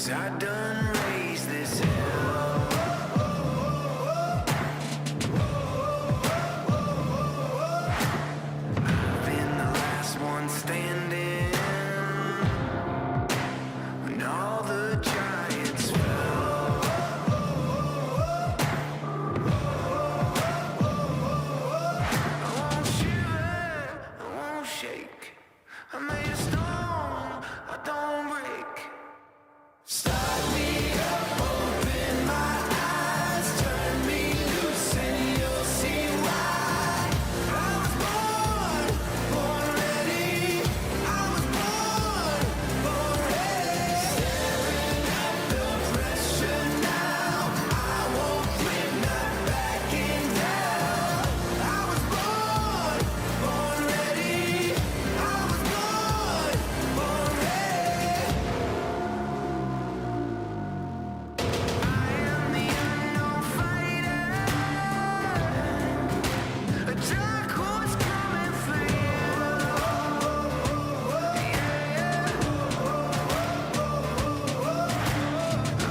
'Cause I done raised this hell. I've been the last one standing when all the giants fell. I won't shiver, I won't shake. I made a stone, I don't break. Start me up, open my eyes, turn me loose and you'll see why. I was born, born ready. I was born, born ready. Staring at the pressure now, I won't quit, not backing down. I was born, born ready. I was born, born ready. I am the unknown fighter, a dark horse coming for you. Yeah,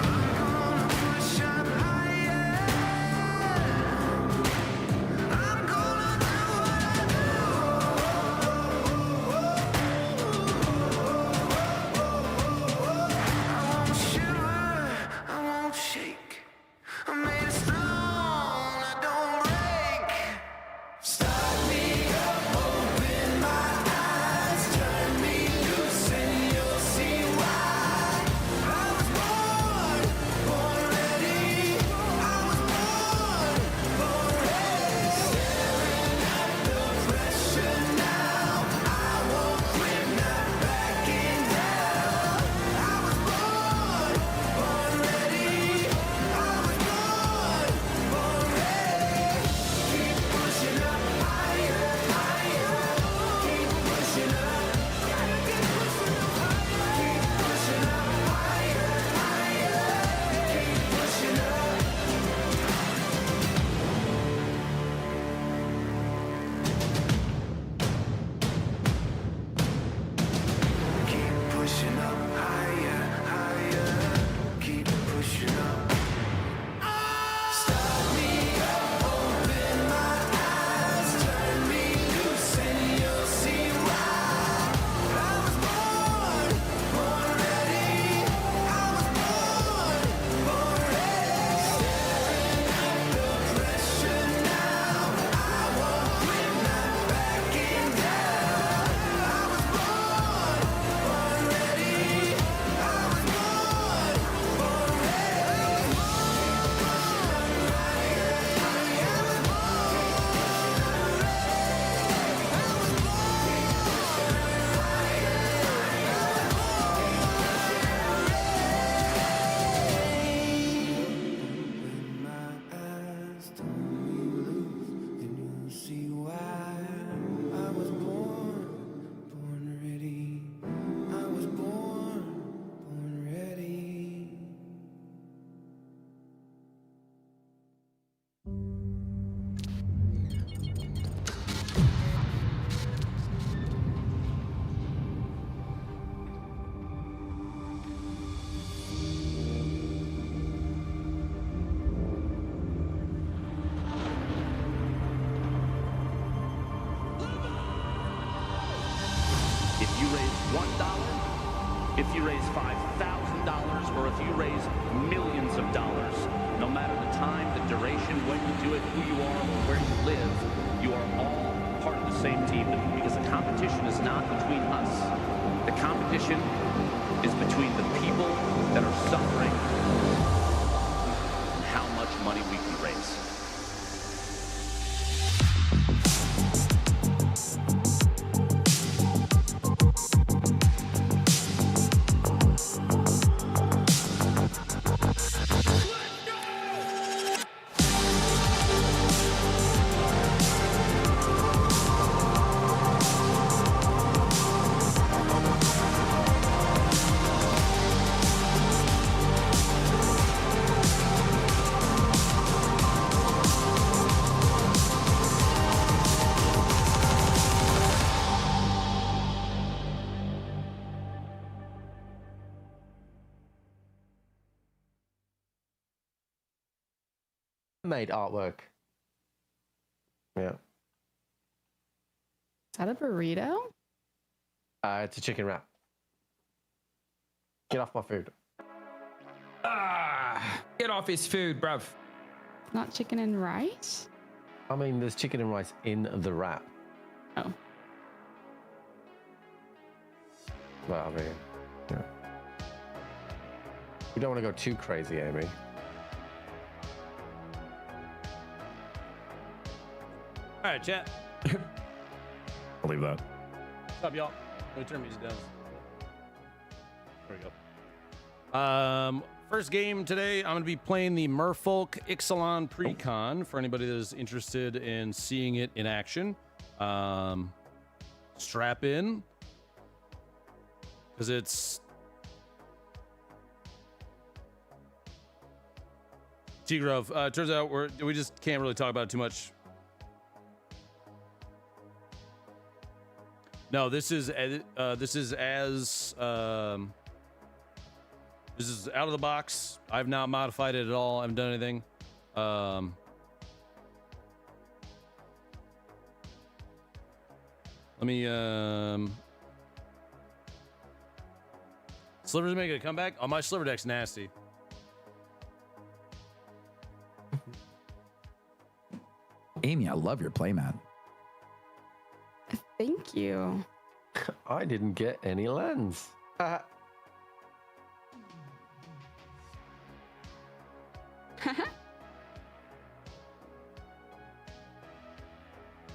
I'm gonna push up higher. I'm gonna do what I do. I won't shiver, I won't shake. I'm made of stone, I don't break. Start me up, open my eyes, turn me loose and you'll see why. I was born, born ready. I was born, born ready. Staring at the pressure now, I won't quit, not backing down. I was born, born ready. I was born, born ready. Keep pushing up higher, higher. Keep pushing up. Gotta keep pushing up higher. Keep pushing up higher, higher. Keep pushing up. Keep pushing up higher, higher. Keep pushing up. Start me up, open my eyes, turn me loose and you'll see why. I was born, born ready. I was born, born ready. Staring at the pressure now, I won't quit, not backing down. I was born, born ready. I was born, born ready. Open my eyes, turn me loose, and you'll see why. I was born, born ready. I was born, born ready. If you raise $1, if you raise $5,000, or if you raise millions of dollars, no matter the time, the duration, when you do it, who you are, or where you live, you are all part of the same team, because the competition is not between us. The competition is between the people that are suffering and how much money we can raise. Made artwork. Yeah. Is that a burrito? It's a chicken wrap. Get off my food. Ah, get off his food, bruv. Not chicken and rice? I mean, there's chicken and rice in the wrap. Oh. Well, I mean, yeah. We don't want to go too crazy, Amy. All right, chat. I'll leave that. What's up, y'all? Let me turn music down. There we go. First game today, I'm going to be playing the Merfolk Ixalan Precon for anybody that is interested in seeing it in action. Strap in, because it's T-Grove. Turns out we just can't really talk about it too much. No, this is out of the box. I've not modified it at all. I haven't done anything. Let me Slivers making a comeback. Oh, my Sliver deck's nasty. Amy, I love your playmat. Thank you. I didn't get any lands.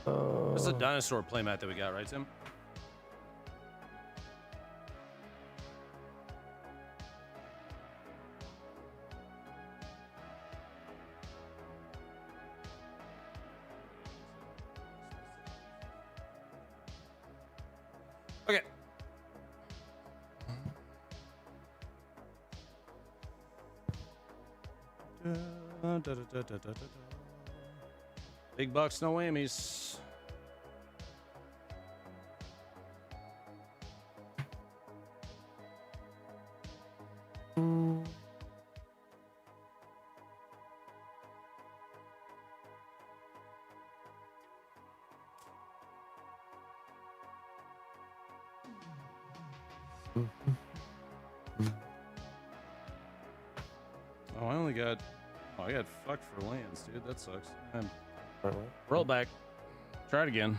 This is a dinosaur playmat that we got, right, Tim? Okay. Big bucks, no whammies. Oh, I got fucked for lands, dude. That sucks. Man. Roll back. Try it again.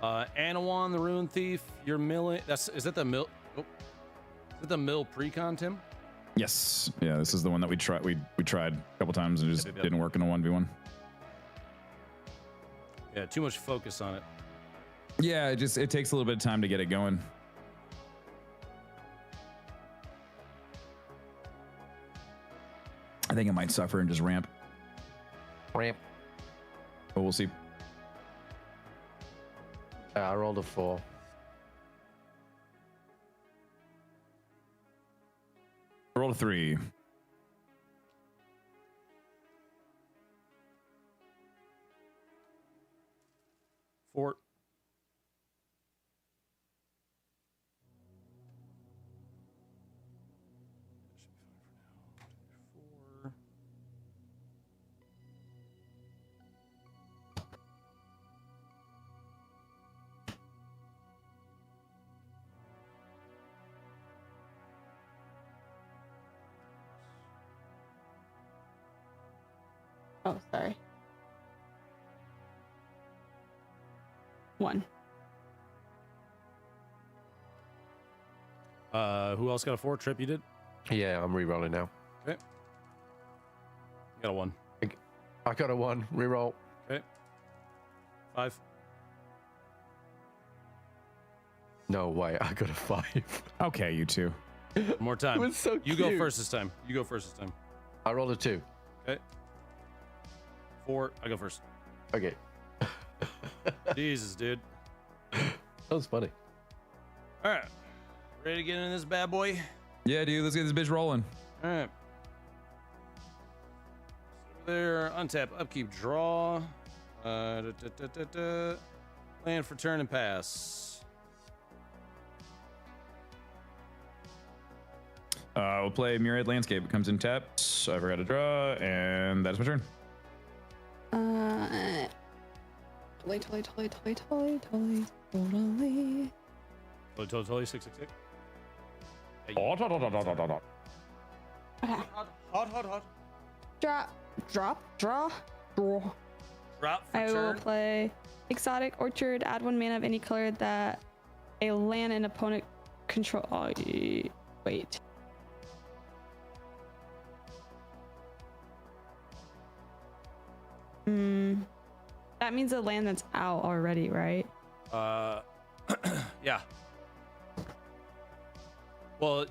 Anawan, the Ruin Thief. You're milling. Is that the mill? Oh, is that the mill pre-con, Tim? Yes. Yeah, this is the one that we tried. We tried a couple times and it just didn't work in a 1v1. Yeah, too much focus on it. Yeah, it takes a little bit of time to get it going. I think it might suffer and just ramp. Ramp. But we'll see. I rolled a 4. Roll a 3. Fort. Oh, sorry. 1. Who else got a 4? Trip, you did? Yeah, I'm re-rolling now. Okay. Got a 1. I got a 1. Re-roll. Okay. 5. No way. I got a 5. Okay, you two. One more time. It was so You cute. go first this time. You go first this time. I rolled a 2. Okay. 4. I go first. Okay. Jesus, dude. That was funny. All right. Ready to get into this bad boy? Yeah, dude, let's get this bitch rolling. All right. So there, untap, upkeep, draw. Land for turn and pass. We'll play Myriad Landscape. It comes in tapped. I forgot to draw, and that is my turn. Totally. Totally 666. Hot, hot, hot, hot, hot, hot, hot. Okay. Hot. Draw. Drop for I will turn. play Exotic Orchard. Add 1 mana of any color that a land and opponent control. Oh, wait. That means a land that's out already, right? Yeah. Well,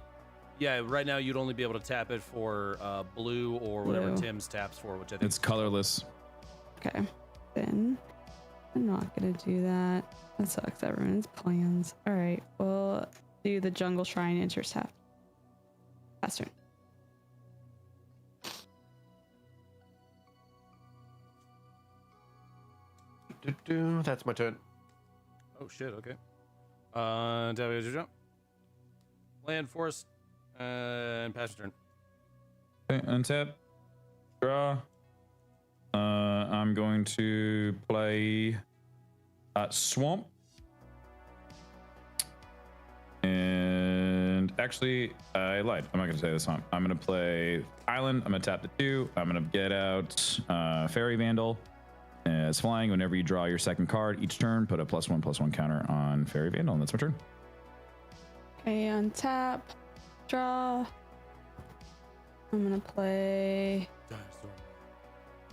yeah, right now you'd only be able to tap it for blue or whatever Blue. Tim's taps for, which I think It's colorless. Okay. Then I'm not gonna do that. That sucks. That ruins plans. All right. We'll do the Jungle Shrine intercept. Pass turn. That's my turn. Oh shit, okay. W jump. Land, forest, and pass your turn. Okay, untap. Draw. I'm going to play Swamp. And actually, I lied. I'm not going to say this one. I'm going to play Island. I'm going to tap the 2. I'm going to get out Fairy Vandal. It's flying. Whenever you draw your second card each turn, put a +1/+1 counter on Fairy Vandal, and that's my turn. Okay, untap. Draw. I'm gonna play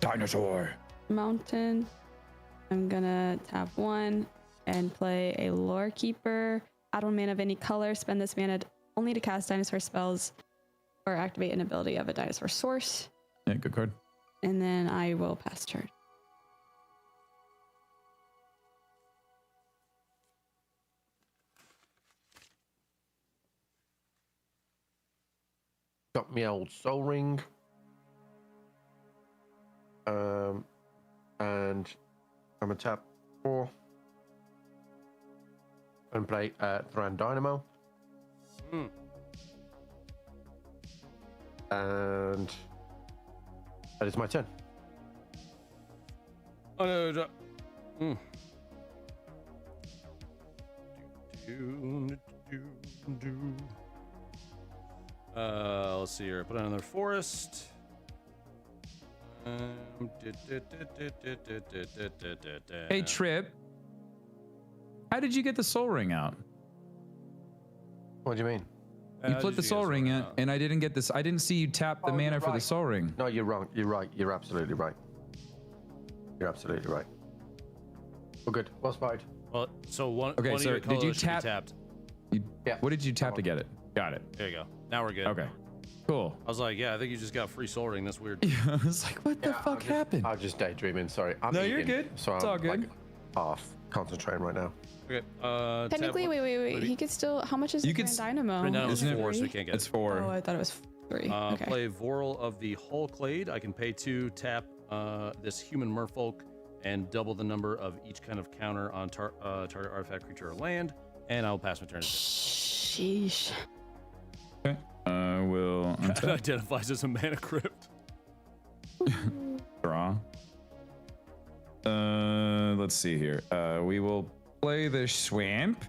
Dinosaur. Mountain. I'm gonna tap 1 and play a Lore Keeper. Add 1 mana of any color. Spend this mana only to cast dinosaur spells or activate an ability of a dinosaur source. Yeah, good card. And then I will pass turn. Got me old Soul Ring. And I'm gonna tap 4 and play Thran Dynamo. And that is my turn. Oh no, let's see here. Put another forest. Hey, Trip. How did you get the Soul Ring out? What do you mean? You put the Soul Ring in, and I didn't get this. I didn't see you tap the Oh, mana you're for the right. Soul Ring. No, you're wrong. You're right. You're absolutely right. You're absolutely right. Well, good. Well spied. Well, so one. Okay, one so of your did you colors should be tap- tapped? Yeah. What did you tap to get it? Got it. There you go. Now we're good. Okay. Cool. I was like, yeah, I think you just got free soul ring. That's weird. I was like, what the fuck happened? I'm just daydreaming. Sorry. I'm No, you're eating, good. So It's I'm all good. Like half concentrating right now. Okay. Technically, tap one. wait. He could still. How much is You the could Grand Dynamo? Right now it's Isn't it 4, so we Three? can't get It's it. 4. Oh, I thought it was 3. Okay. Play Voral of the Hull Clade. I can pay 2, tap this human merfolk, and double the number of each kind of counter on target artifact, creature, or land. And I'll pass my turn. Sheesh. Okay. I will It untap. identifies as a mana crypt. Draw. Let's see here. We will play the Swamp.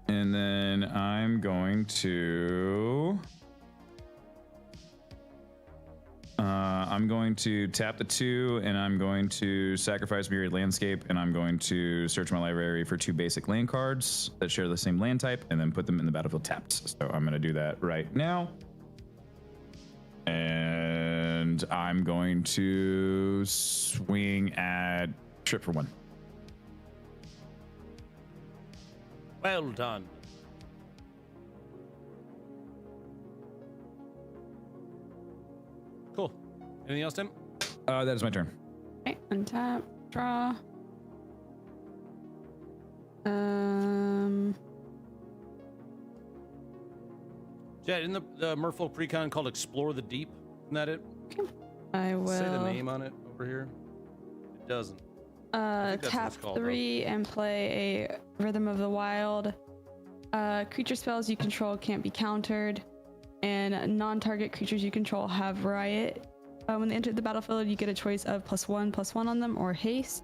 And then I'm going to tap the 2, and I'm going to sacrifice Myriad Landscape, and I'm going to search my library for 2 basic land cards that share the same land type, and then put them in the battlefield tapped. So I'm going to do that right now. And I'm going to swing at Trip for 1. Well done. Cool. Anything else, Tim? That is my turn. Okay, untap, draw. Yeah, in the Merfolk Precon called Explore the Deep. Isn't that it? I will. Say the name on it over here. It doesn't. think that's what Tap it's called, 3 and play a Rhythm of the Wild. Creature spells you control can't be countered, And non-target creatures you control have riot. When they enter the battlefield, you get a choice of +1/+1 on them or haste.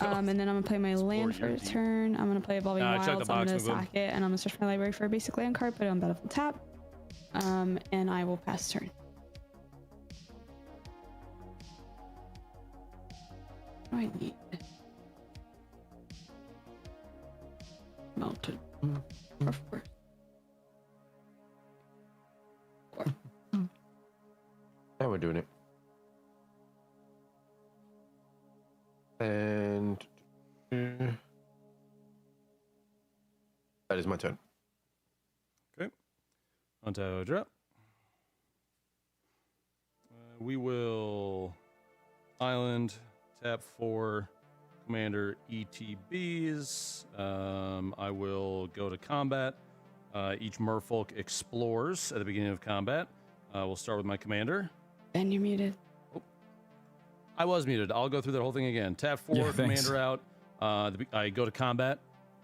And then I'm gonna play my land for a turn. I'm gonna play Evolving check the Wilds. I'm gonna box, sack it, and I'm gonna search my library for a basic land card, put it on battlefield tap, and I will pass turn. What do I need? Melted. Of course. Now we're doing it. And that is my turn. Okay. Onto drop. We will island tap 4 commander ETBs. I will go to combat. Each merfolk explores at the beginning of combat. We'll start with my commander. Ben, you're muted. I was muted. I'll go through that whole thing again. Tap 4, Yeah, thanks. commander out. I go to combat,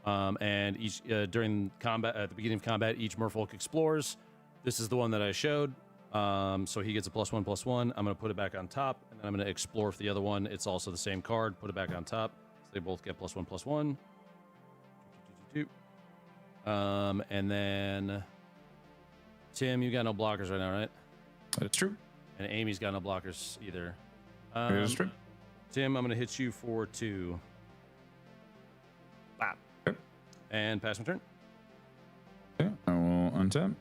and each during combat at the beginning of combat, each merfolk explores. This is the one that I showed. So he gets a +1/+1. I'm going to put it back on top, and then I'm going to explore for the other one. It's also the same card. Put it back on top. So they both get +1/+1. And then Tim, you got no blockers right now, right? That's true. And Amy's got no blockers either. It is true. Tim, I'm going to hit you for 2. Bop. Okay. And pass my turn. Okay, I will untap.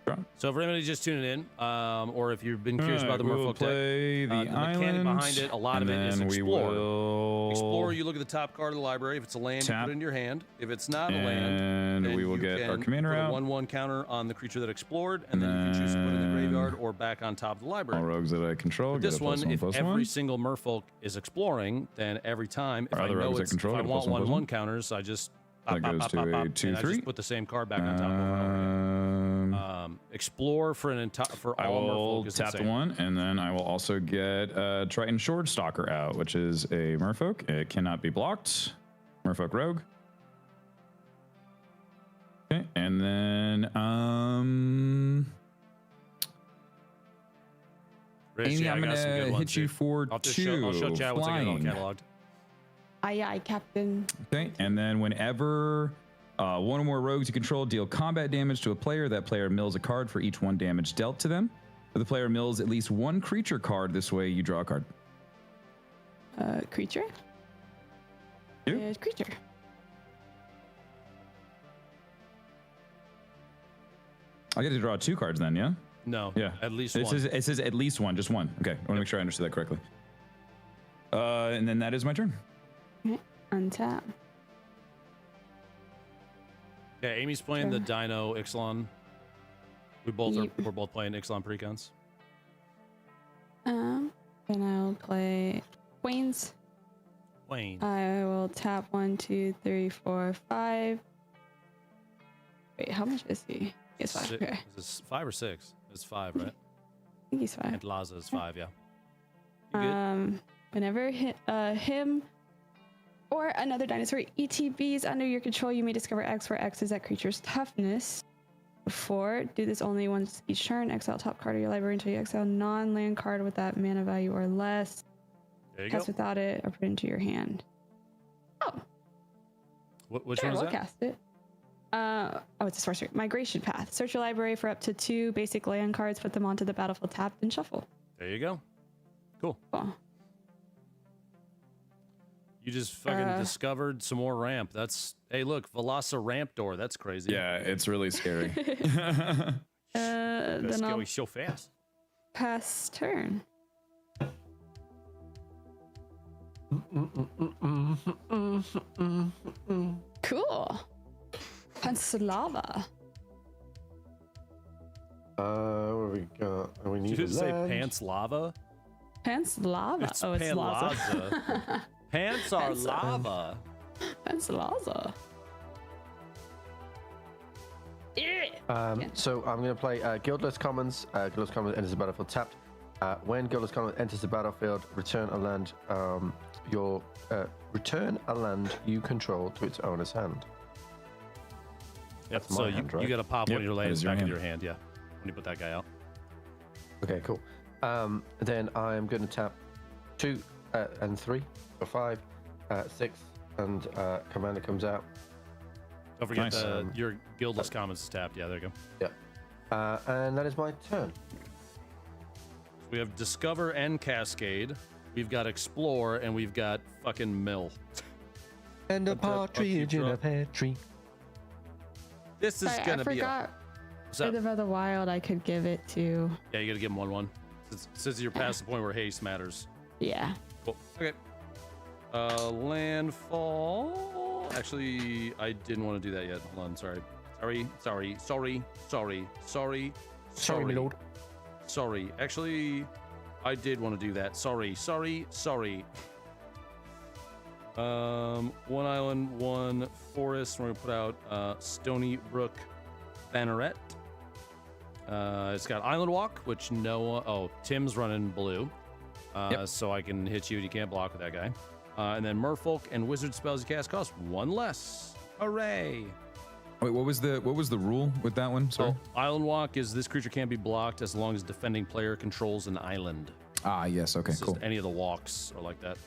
Draw. So for anybody just tuning in, or if you've been curious about the we will merfolk deck, play the mechanic island behind it, a lot of and it is then explore. We will Explore, you look at the top card of the library. If it's a land, Tap. you put it in your hand. If it's not a and land, then we will you get our can commander put a out. 1/1 counter on the creature that explored, and then you can choose to put it in the then graveyard or back on top of the All library. rogues that I control With get this a one, if +1/+1. every single merfolk is exploring, then every time, if Our I other know rogues that it's, if control I get a want +1/+1. 1/1 counters, I just That goes to a and I 2/3. just put the same card back on top over and over again. Explore for I all will merfolk is tap the insane. one, and then I will also get Triton Swordstalker out, which is a merfolk. It cannot be blocked. Merfolk Rogue. Okay, and then Rich, Amy, yeah, I I'm got some good gonna ones, hit you dude. for I'll just 2 I'll show chat once I get it all flying. cataloged. Aye, Captain. Okay, and then whenever one or more rogues you control deal combat damage to a player, that player mills a card for each 1 damage dealt to them. If the player mills at least 1 creature card this way, you draw a card. Creature? You? Creature. I get to draw 2 cards then, yeah? No, Yeah. at least it one. Says, it says at least 1, just 1. Okay, I want to make sure I understood that correctly. And then that is my turn. Okay. Untap. Yeah, Amy's playing the Dino Ixalan. We're both playing Ixalan Precons. Then I'll play Wayne's. Wayne. I will tap 1, 2, 3, 4, 5. Wait, how much is he? He's 5. Six- Okay. Is this 5 or 6? It's 5, right? I think he's 5. And Laza is 5, yeah. You good? Whenever him or another dinosaur ETBs under your control, you may discover X, where X is that creature's toughness. 4, do this only once each turn. Exile top card of your library until you exile non-land card with that mana value or less. There you Cast go. without it or put it into your hand. Oh, Which sure, one is we'll that? cast it. It's a sorcery. Migration Path. Search your library for up to 2 basic land cards, put them onto the battlefield tapped, and shuffle. There you go. Cool. Cool. You just fucking discovered some more ramp. That's, hey, look, Velociraptor ramp door. That's crazy. Yeah, it's really scary. That's Then I'll going so fast. pass turn. Cool. Panslava. What have we got? We Did need you to just say land. pants lava? Panslava. It's Oh, it's Laza. Panlaza. Pants are Pants- lava. Panslaza. So I'm going to play Guildless Commons. Guildless Commons enters the battlefield tapped. When Guildless Commons enters the battlefield, return a land return a land you control to its owner's hand. Yep. That's So my you, hand, right? you got to pop Yep, one of your that lands is your back in hand. your hand. Yeah. When you put that guy out. Okay, cool. Then I'm going to tap 2 and 3 for 5, 6, and Commander comes out. Don't forget Nice. your guildless commons is tapped. Yeah, there you go. Yeah. And that is my turn. We have Discover and Cascade. We've got Explore, and we've got fucking Mill. And a Up to- up to partridge in draw. a pear tree. This is Sorry, I gonna be. forgot. What's up? Breath of the Wild, I could give it to. Yeah, you gotta give him 1/1. Since you're past the point where haste matters. Yeah. Cool. Okay. Landfall. Actually, I didn't want to do that yet. Hold on. Sorry, my lord. Sorry. Actually, I did want to do that. Sorry. 1 island, 1 forest. We're gonna put out Stony Brook Banneret. It's got Island Walk, which Tim's running blue. Yep. So I can hit you and you can't block with that guy. And then Merfolk and Wizard spells you cast cost 1 less. Hooray! Wait, what was the rule with that one? Sorry. So Island Walk is this creature can't be blocked as long as defending player controls an island. Ah, yes. Okay, It's just cool. any of the walks are like that.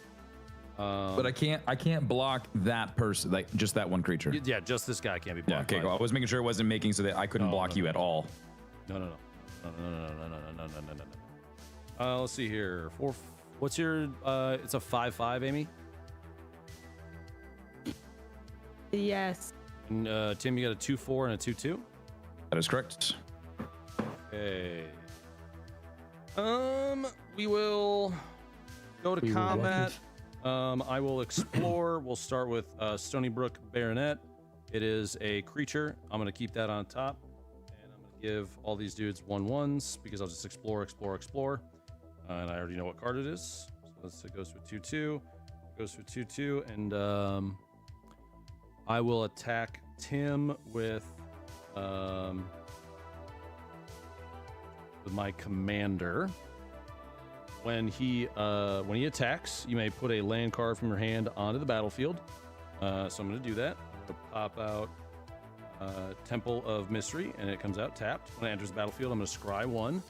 But I can't block that person, like just that one creature. Yeah, just this guy can't be Yeah. blocked. Okay. by- Cool. I was making sure it wasn't making so that I couldn't No, block no, you no. at all. No. Let's see here. What's your? It's a 5/5, Amy. Yes. And, Tim, you got a 2/4 and a 2/2. That is correct. Okay. We will go to combat. I will explore. We'll start with Stony Brook Baronet. It is a creature. I'm gonna keep that on top, and I'm gonna give all these dudes 1/1s because I'll just explore. And I already know what card it is. So it goes to a 2/2. Goes to a 2/2, and I will attack Tim with my commander. When he attacks, you may put a land card from your hand onto the battlefield. So I'm going to do that. I'm going to pop out Temple of Mystery, and it comes out tapped. When it enters the battlefield, I'm going to scry 1.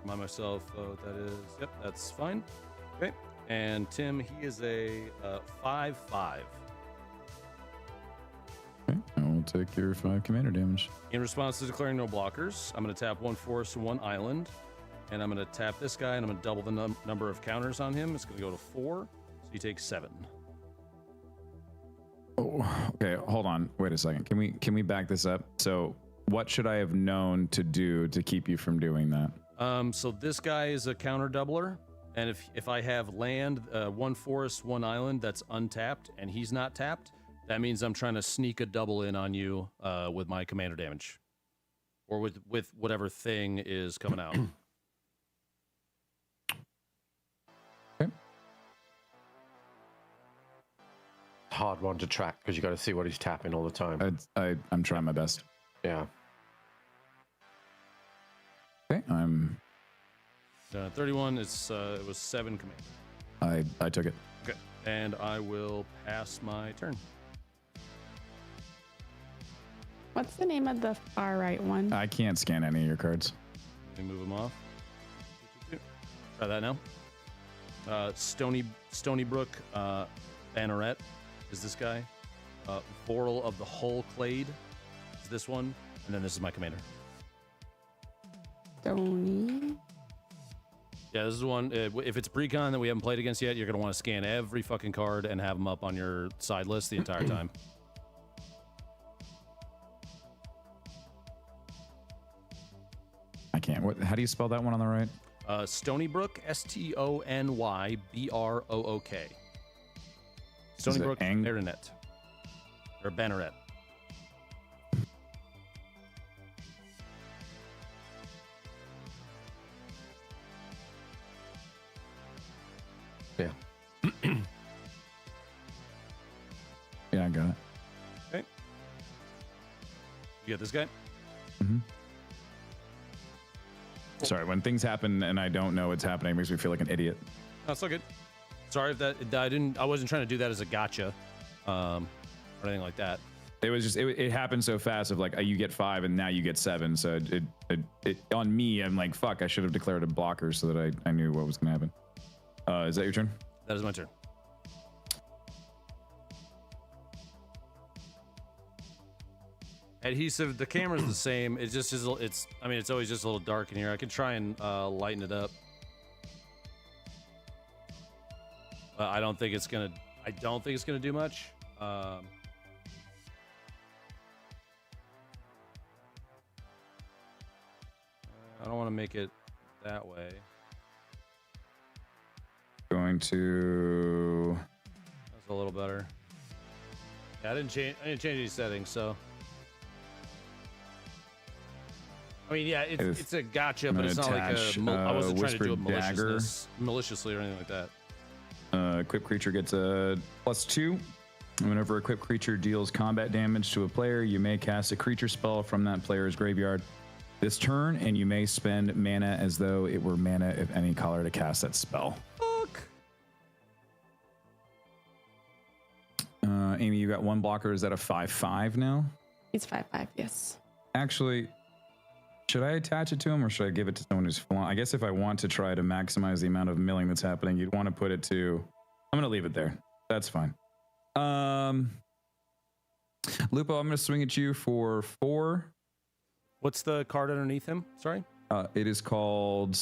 Remind myself what that is. Yep, that's fine. Okay. And Tim, he is a 5/5. Okay. I will take your 5 commander damage. In response to declaring no blockers, I'm going to tap 1 forest and 1 island. And I'm going to tap this guy, and I'm going to double the number of counters on him. It's going to go to 4. So you take 7. Oh, okay. Hold on. Wait a second. Can we back this up? So, what should I have known to do to keep you from doing that? So this guy is a counter doubler. And if I have land, 1 forest, 1 island that's untapped, and he's not tapped, that means I'm trying to sneak a double in on you with my commander damage. Or with whatever thing is coming out. Okay. Hard one to track because you got to see what he's tapping all the time. I'm trying my best. Yeah. Okay. 31 it was 7 command. I took it. Okay. And I will pass my turn. What's the name of the far right one? I can't scan any of your cards. Let me move them off. Try that now. Stony Brook Banneret is this guy. Voral of the Hull Clade is this one. And then this is my commander. Stony. Yeah, this is one. If it's a precon that we haven't played against yet, you're going to want to scan every fucking card and have them up on your side list the entire time. I can't. How do you spell that one on the right? Stony Brook, STONYBROOK. Stony Is it Brook Ang- Baronet. Or Banneret. Yeah. Yeah, I got it. Okay. You got this guy? Sorry, when things happen and I don't know what's happening, it makes me feel like an idiot. That's all good. Sorry if that I wasn't trying to do that as a gotcha, or anything like that. It was just it happened so fast of like you get 5 and now you get 7. So it on me, I'm like, fuck, I should have declared a blocker so that I knew what was gonna happen. Is that your turn? That is my turn. Adhesive. The camera's the same. It's just it's. I mean, it's always just a little dark in here. I can try and lighten it up. I don't think it's gonna. I don't think it's gonna do much. I don't want to make it that way. Going to. That's a little better. Yeah, I didn't change any settings, so. I mean, yeah, it's a gotcha, but it's not like I wasn't trying to do it maliciously or anything like that. Equipped creature gets a +2. Whenever a equipped creature deals combat damage to a player, you may cast a creature spell from that player's graveyard this turn, and you may spend mana as though it were mana of any color to cast that spell. Fuck. Amy, you got 1 blocker. Is that a 5/5 now? He's 5/5. Yes. Actually, should I attach it to him or should I give it to someone who's flying? I guess if I want to try to maximize the amount of milling that's happening, you'd want to put it to. I'm gonna leave it there. That's fine. Lupo, I'm gonna swing at you for 4. What's the card underneath him? Sorry. It is called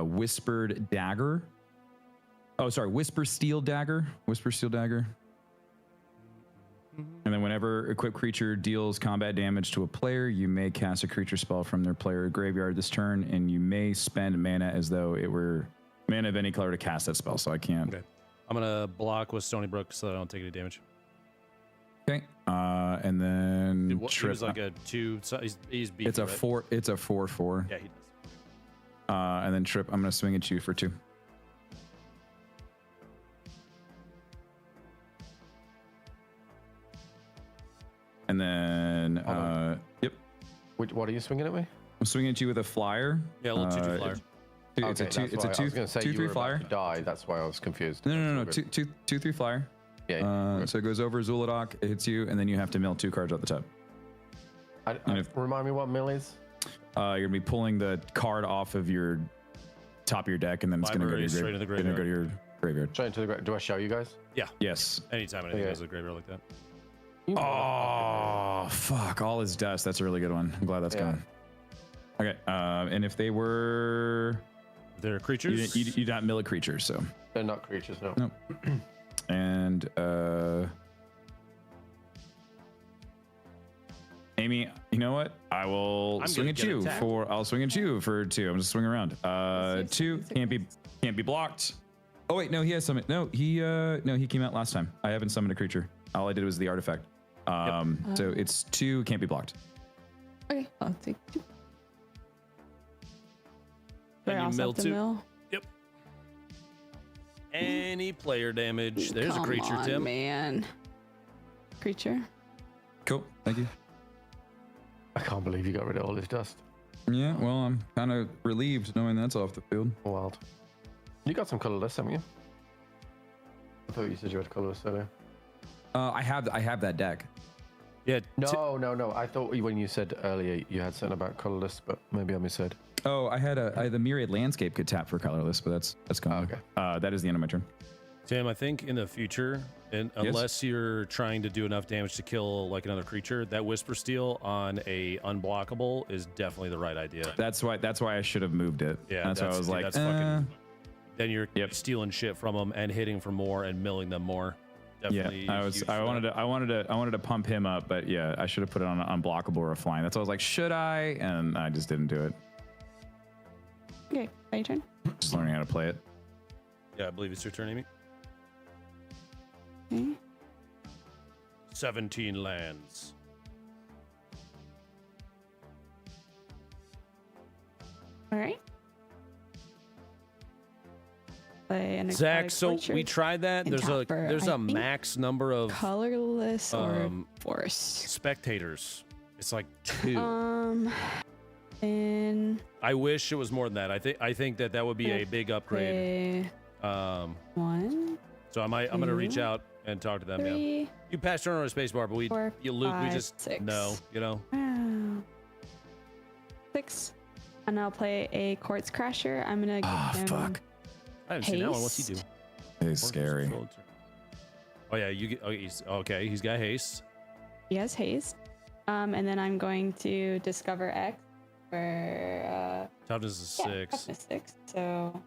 Whispered Dagger. Oh, sorry, Whisper Steel Dagger. Whisper Steel Dagger. And then whenever equipped creature deals combat damage to a player, you may cast a creature spell from their player graveyard this turn, and you may spend mana as though it were mana of any color to cast that spell. So I can't. Okay. I'm gonna block with Stony Brook so that I don't take any damage. Okay. And then He was like a 2. So he's beefy, it's a right? 4. It's a 4/4. Yeah, he does. And then Trip, I'm gonna swing at you for 2. And then, yep. What are you swinging at me? I'm swinging at you with a flyer. Yeah, a little 2/2 flyer. It's a 2. It's a 2. I was going to say 2/3 you were flyer. about to die. That's why I was confused. No. 2/3 flyer. Yeah. So it goes over Zul'Adok, it hits you, and then you have to mill 2 cards out the top. Remind me what mill is? You're gonna be pulling the card off of your top of your deck, and then it's gonna go to your Straight to the gonna go to your graveyard. Straight into the graveyard. Do I show you guys? Yeah. Yes. Anytime anything Okay. goes to the graveyard like that. Oh fuck! All is dust. That's a really good one. I'm glad that's gone. Okay. And if they were, They're creatures. you don't mill a creature, so They're not creatures, no. no. And Amy, you know what? I will swing at you for. I'll swing at you for 2. I'm just swinging around. 2 can't be blocked. Oh wait, no, he has summon. No, he came out last time. I haven't summoned a creature. All I did was the artifact. So it's 2 can't be blocked. Okay, I'll take 2. And I you also mill have to 2. mill. Yep. Any player damage. There's Come a creature, on, Tim. man. Creature. Cool. Thank you. I can't believe you got rid of all this dust. Yeah. Well, I'm kind of relieved knowing that's off the field. Wild. You got some colorless, haven't you? I thought you said you had colorless earlier. I have that deck. Yeah. No. I thought when you said earlier you had something about colorless, but maybe I misheard. Oh, I had the Myriad Landscape could tap for colorless, but that's gone. okay. That is the end of my turn. Tim, I think in the future, and unless you're trying to do enough damage to kill like another creature, that Whisper Steel on a unblockable is definitely the right idea. That's why I should have moved it. Yeah, that's why I was like, that's fucking. Then you're stealing shit from them and hitting for more and milling them more. Definitely. Yeah, I wanted to pump him up, but yeah, I should have put it on an unblockable or a flying. That's why I was like, should I? And I just didn't do it. Okay, my turn. Just learning how to play it. Yeah, I believe it's your turn, Amy. Okay. 17 lands. All right. Play an Zach, exotic so orchard we tried that. and There's tap for, a I think, max number of colorless or forest. spectators. It's like 2. And I wish it was more than that. I think that would be a big upgrade. 1. So I'm gonna reach out and talk to them. Yeah. 3. You pass turn on a space bar, but we 4, Luke, we 5, just 6. no, you know. Wow. 6. And I'll play a Quartz Crasher. I'm gonna give him Fuck. I haven't seen that one. What's he do? haste. It's scary. Oh yeah, you get. Oh, he's okay. He's got haste. He has haste. And then I'm going to discover X for Toughness is yeah, 6. toughness 6. So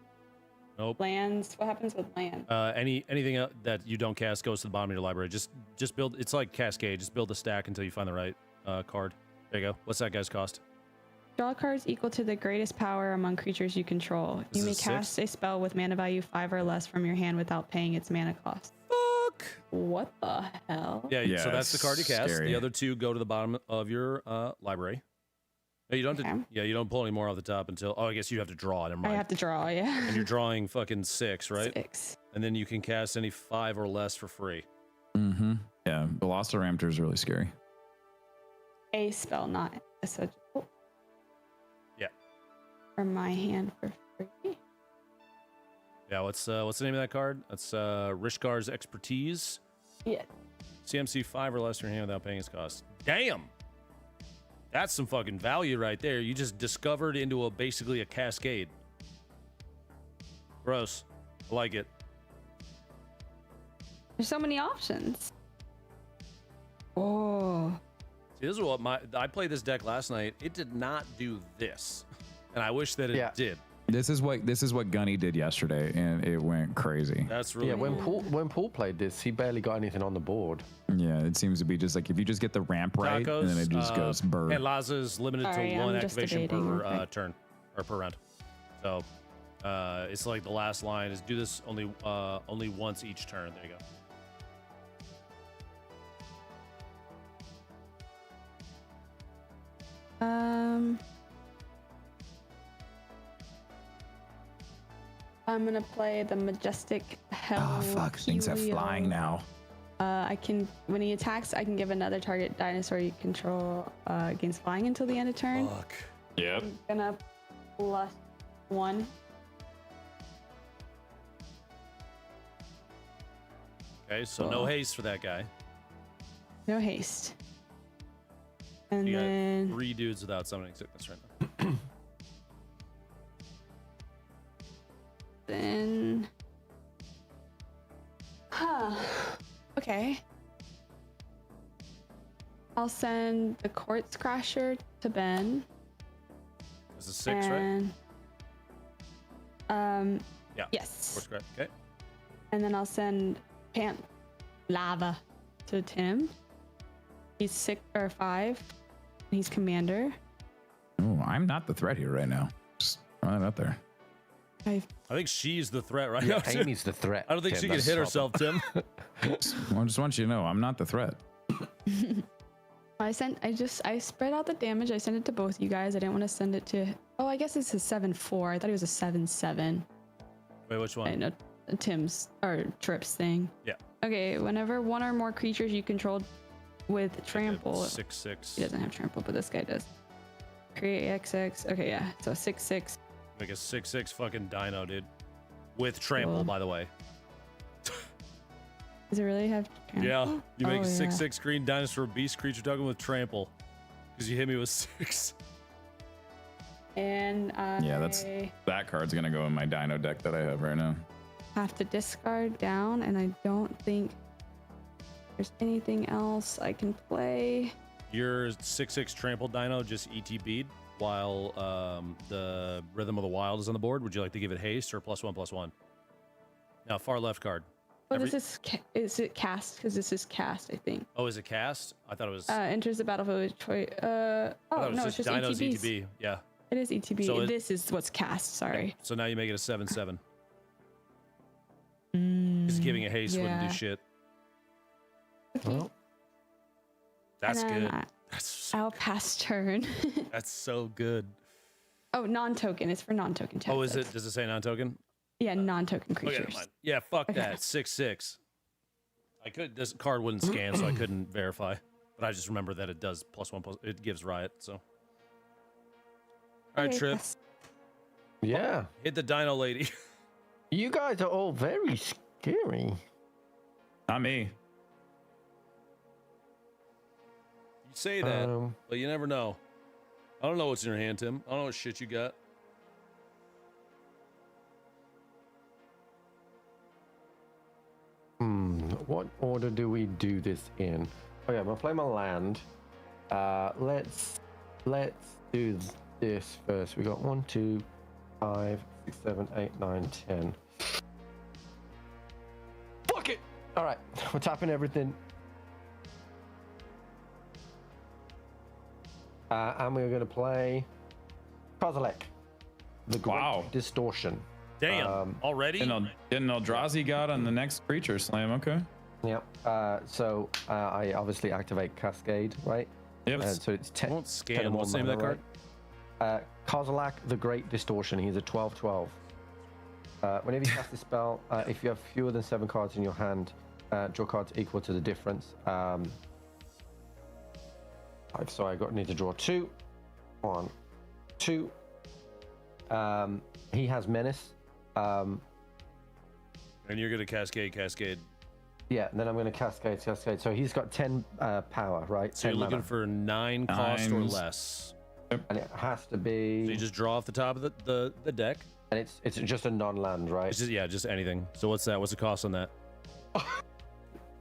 Nope. lands. What happens with land? Anything that you don't cast goes to the bottom of your library. Just build. It's like Cascade. Just build a stack until you find the right card. There you go. What's that guy's cost? Draw cards equal to the greatest power among creatures you control. Is You may it 6? cast a spell with mana value 5 or less from your hand without paying its mana cost. Fuck. What the hell? Yeah. Yeah, So that's the card you cast. scary. The other 2 go to the bottom of your library. No, you don't. Have to, Okay. yeah, you don't pull any more off the top until. Oh, I guess you have to draw. Never mind. I have to draw, yeah. And you're drawing fucking 6, right? 6. And then you can cast any 5 or less for free. Mm-hmm. Yeah, Velociraptor is really scary. A spell, not a such. Oh. Yeah. For my hand for free. Yeah. What's the name of that card? That's Rishkar's Expertise. Yeah. CMC 5 or less in your hand without paying its cost. Damn. That's some fucking value right there. You just discovered into basically a cascade. Gross. I like it. There's so many options. Oh. See, this is what I played this deck last night. It did not do this, and I wish that it Yeah. did. This is what Gunny did yesterday, and it went crazy. That's really Yeah, when Paul played this, he barely got anything on the board. Yeah, it seems to be just like if you just get the ramp right, tacos. and then it just goes bird. And Laza is limited Sorry, to 1 I'm just activation debating per real quick. turn or per round. So it's like the last line is do this only once each turn. There you go. I'm gonna play the Majestic Hell. Oh fuck, things are flying now. I can, when he attacks, I can give another target dinosaur you control against flying until the end of turn. Fuck. Yep. I'm gonna +1. Okay, so no haste for that guy. No haste. And You then got 3 dudes without summoning sickness right now. then okay. I'll send the Quartz Crasher to Ben. This is 6, right? And Yeah. yes. Force grab. Okay. And then I'll send Lava to Tim. He's 6 or 5. And he's commander. Oh, I'm not the threat here right now. Just throwing it out there. I think she's the threat right Yeah, now. Amy's the threat. I don't think Tim, she can that's hit the herself, Tim. I just want you to know I'm not the threat. I spread out the damage. I sent it to both you guys. I didn't want to send it to. Oh, I guess it's a 7-4. I thought it was a 7-7. Wait, which I one? know Tim's or Trip's thing. Yeah. Okay, whenever one or more creatures you control with trample. 6/6. He doesn't have trample, but this guy does. Create XX. Okay, yeah. So 6/6. Make a 6/6 fucking dino, dude. With trample, Cool. by the way. Does it really have trample? Yeah. You make Oh, a yeah. 6/6 green dinosaur beast creature token with trample. Because you hit me with 6. And I Yeah, that card's gonna go in my dino deck that I have right now. have to discard down, and I don't think there's anything else I can play. Your 6/6 trample dino just ETB'd while the Rhythm of the Wild is on the board. Would you like to give it haste or +1/+1? Now, far left card. Oh, this is it cast? Because this is cast, I think. Oh, is it cast? I thought it was. Enters the battlefield with choice. I thought Oh it was no, it's just Dino's ETBs. ETB. Yeah. It is ETB. So this is what's cast. Sorry. So now you make it a 7/7. Because giving it haste wouldn't do yeah. shit. Well, That's And then good. I'll pass turn. That's so good. Oh, non-token. It's for non-token Oh, is templates. it? Does it say non-token? Yeah, non-token Okay, never creatures. mind. Yeah, fuck Okay. that. 6/6. I could. This card wouldn't scan, so I couldn't verify. But I just remember that it does +1/+. It gives riot. So. All right, Okay, Trip. pass. yeah. Hit the dino lady. You guys are all very scary. Not me. You say that, Um, but you never know. I don't know what's in your hand, Tim. I don't know what shit you got. What order do we do this in? Oh yeah, I'm gonna play my land. Let's do this first. We got 1, 2, 5, 6, 7, 8, 9, 10. Fuck it! Alright, we're tapping everything. And we're gonna play Kozilek. The Great Wow. Distortion. Damn, already? Didn't Eldrazi got on the next creature slam? Okay. Yep. So I obviously activate Cascade, right? Yep. So it's 10. Won't scan. What's the name of that card? Right? Kozilek, the Great Distortion. He's a 12/12. Whenever you cast a spell, if you have fewer than 7 cards in your hand, draw cards equal to the difference. So I need to draw 2. 1, 2. He has Menace. And you're gonna cascade. Yeah, and then I'm going to cascade. So he's got 10 power, right? So you're 10 looking mana. for 9 cost or Nines. less. And it has to be. So you just draw off the top of the deck. And it's just a non-land, right? It's just anything. So what's that? What's the cost on that?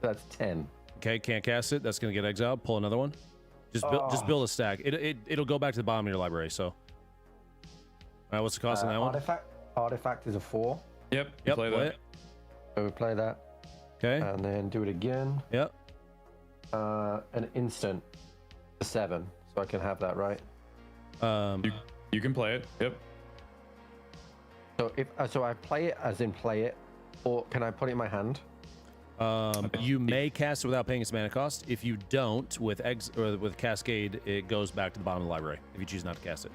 That's 10. Okay, can't cast it. That's gonna get exiled. Pull another one. Just build a stack. It'll go back to the bottom of your library. So, all right, what's the cost on that one? Artifact is a 4. Yep. Yep, Play play that. it. So we play that. Okay. And then do it again. Yep. An instant, a 7. So I can have that, right? You can play it. Yep. So so I play it as in play it, or can I put it in my hand? You may cast it without paying its mana cost. If you don't, with Cascade, it goes back to the bottom of the library if you choose not to cast it.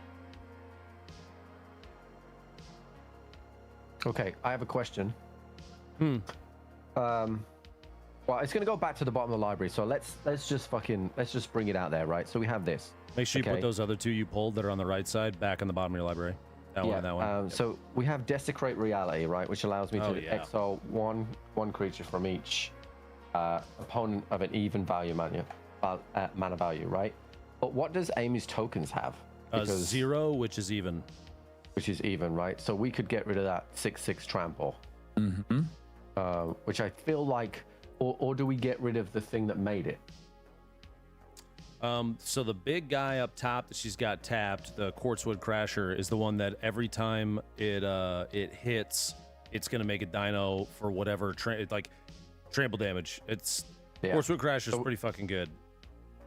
Okay, I have a question. Well, it's gonna go back to the bottom of the library. So let's just bring it out there, right? So we have this. Make sure you Okay. put those other 2 you pulled that are on the right side back on the bottom of your library. That one and that one. So we have Desecrate Reality, right, which allows me Oh, to yeah. exile one creature from each opponent of an even value mana value, right? But what does Amy's tokens have? 0, which is even. Which is even, right? So we could get rid of that 6/6 trample. Which I feel like, or do we get rid of the thing that made it? So the big guy up top that she's got tapped, the Quartzwood Crasher, is the one that every time it hits, it's gonna make a dino for whatever trample damage. Quartzwood Crasher is pretty fucking good.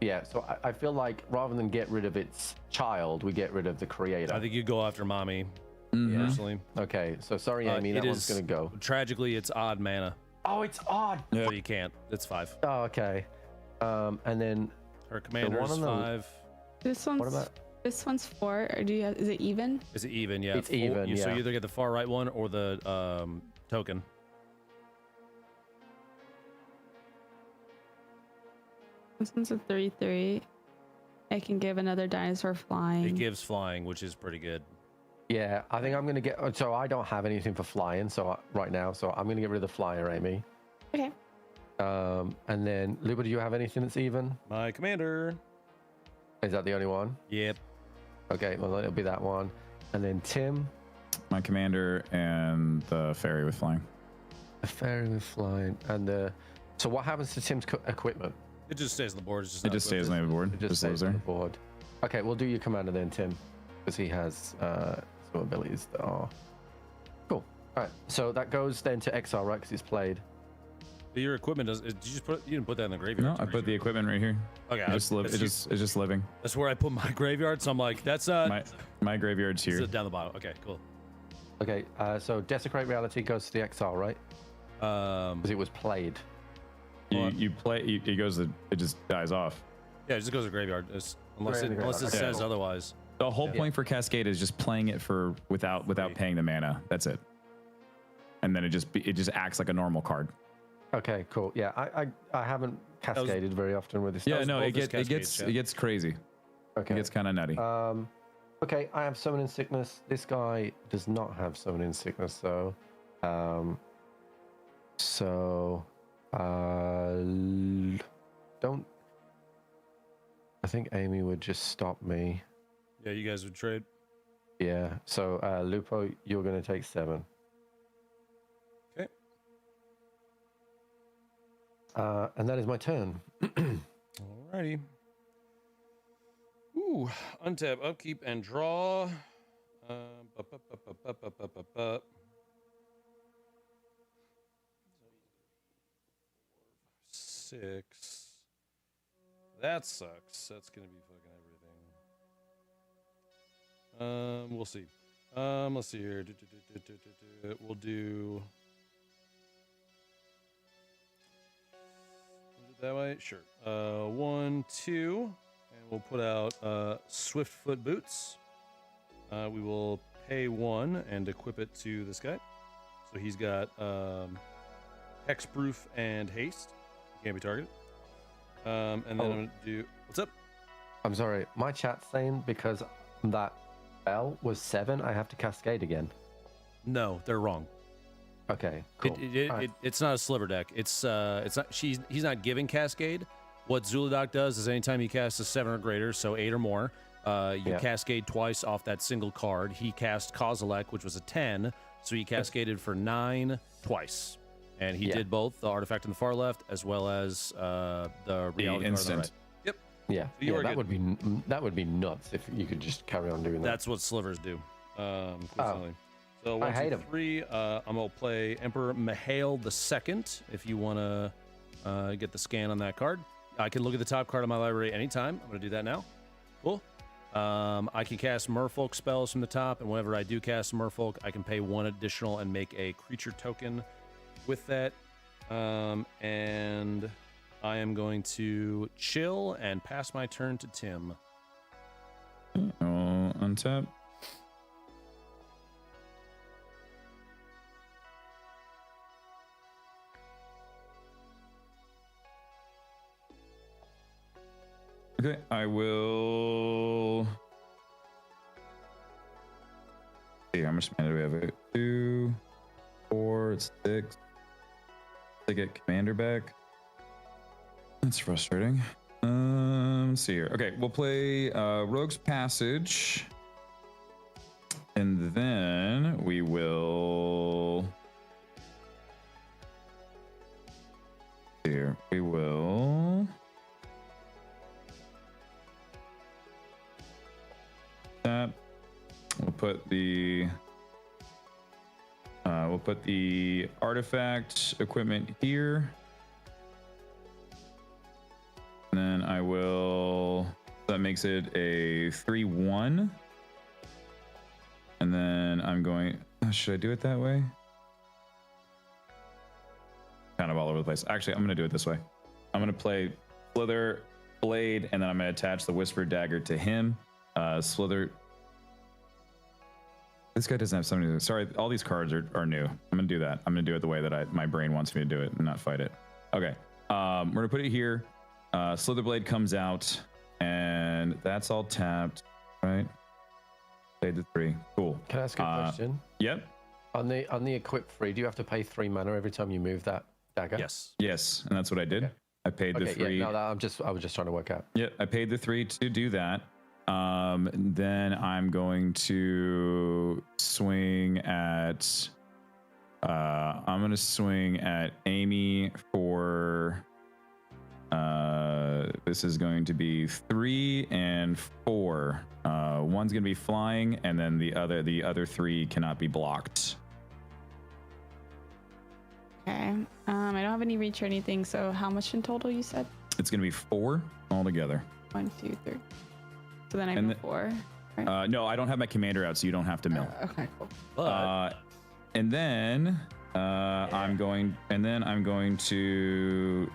Yeah, so I feel like rather than get rid of its child, we get rid of the creator. I think you go after mommy. Personally. Okay, so sorry, Amy, that one's gonna go. Tragically, it's odd mana. Oh, it's odd. So you can't. It's 5. Oh, okay. And then Her commander one is on the- 5. This one's what about? this one's 4. Or is it even? Is it even? Yeah. It's even, So yeah. you either get the far right one or the token. This one's a 3/3. I can give another dinosaur flying. It gives flying, which is pretty good. Yeah, I think I'm gonna get. So I don't have anything for flying, right now, so I'm gonna get rid of the flyer, Amy. Okay. And then Luba, do you have anything that's even? My commander. Is that the only one? Yep. Okay, well it'll be that one. And then Tim, My commander and the fairy with flying. the fairy with flying, and the. So what happens to Tim's equipment? It just stays on the board. It's just It not just equipped. stays on the board. It just Just lives stays on the there. board. Okay, we'll do your commander then, Tim, because he has some abilities that are cool. All right, so that goes then to exile, right? Because it's played. Your equipment does. Did you just put? You didn't put that in the graveyard. No, I put the equipment right here. Okay. It just live. that's It's just living. That's where I put my graveyard. So I'm like, that's My graveyard's this here. is down the bottom. Okay, cool. Okay, so Desecrate Reality goes to the exile, right? Because it was played. You play. It goes. It just dies off. Yeah, it just goes to the graveyard. Unless Right in it the unless it graveyard. says otherwise. The whole point for Cascade is just playing it for without paying the mana. That's it. And then it just acts like a normal card. Okay, cool. Yeah, I haven't cascaded very often with this. Yeah, was no, both it his gets Cascades, yeah. it gets crazy. Okay. It gets kind of nutty. Okay, I have Summoning Sickness. This guy does not have Summoning Sickness, though. So Don't. I think Amy would just stop me. Yeah, you guys would trade. Yeah. So Lupo, you're going to take 7. Okay. And that is my turn. Alrighty. Ooh, untap, upkeep, and draw. Bup. 6. That sucks. That's gonna be fucking everything. We'll see. Let's see here. We'll do that way. Sure. 1, 2, and we'll put out Swiftfoot boots. We will pay 1 and equip it to this guy. So he's got hexproof and haste. He can't be targeted. And then I'm gonna do. What's up? I'm sorry. My chat's saying because that spell was 7, I have to cascade again. No, they're wrong. Okay, cool. It's not a sliver deck. It's not. He's not giving cascade. What Zuladoc does is anytime he casts a 7 or greater, so 8 or more, you cascade twice off that single card. He cast Kozilek, which was a 10, so he cascaded for 9 twice, and he did both the artifact on the far left as well as the reality card on the right. Yep. Yeah, So you are that would be nuts if you could just carry on doing that. That's what slivers do. Coincidentally. So I 1, hate 2, 'em. 3. I'm gonna play Emperor Mihail II. If you want to get the scan on that card, I can look at the top card of my library anytime. I'm gonna do that now. Cool. I can cast Merfolk spells from the top, and whenever I do cast Merfolk, I can pay 1 additional and make a creature token with that. And I am going to chill and pass my turn to Tim. I'll untap. Okay, I will. See, how much mana do we have? 2, 4, it's 6. To get commander back. That's frustrating. Let's see here. Okay, we'll play Rogue's Passage. And then we will. Here, we will. That. We'll put the artifact equipment here. And then I will, that makes it a 3/1. And then I'm going, should I do it that way? Kind of all over the place. Actually, I'm going to do it this way. I'm going to play Slither Blade, and then I'm going to attach the Whisper Dagger to him. Slither. This guy doesn't have something to. Sorry, all these cards are new. I'm gonna do that. I'm gonna do it the way that my brain wants me to do it and not fight it. Okay. We're gonna put it here. Slitherblade comes out, and that's all tapped, right? Played the 3. Cool. Can I ask a question? Yep. On the equip free, do you have to pay 3 mana every time you move that dagger? Yes. Yes, and that's what I did. Okay. I paid the 3. Yeah, no, I was just trying to work out. Yep, I paid the 3 to do that. Then I'm going to swing at. I'm going to swing at Amy for. This is going to be 3 and 4. One's going to be flying, and then the other 3 cannot be blocked. Okay. I don't have any reach or anything. So how much in total you said? It's going to be 4 altogether. 1, 2, 3. So then I And move 4. Right? No, I don't have my commander out, so you don't have to mill. Okay, cool. But And then I'm going to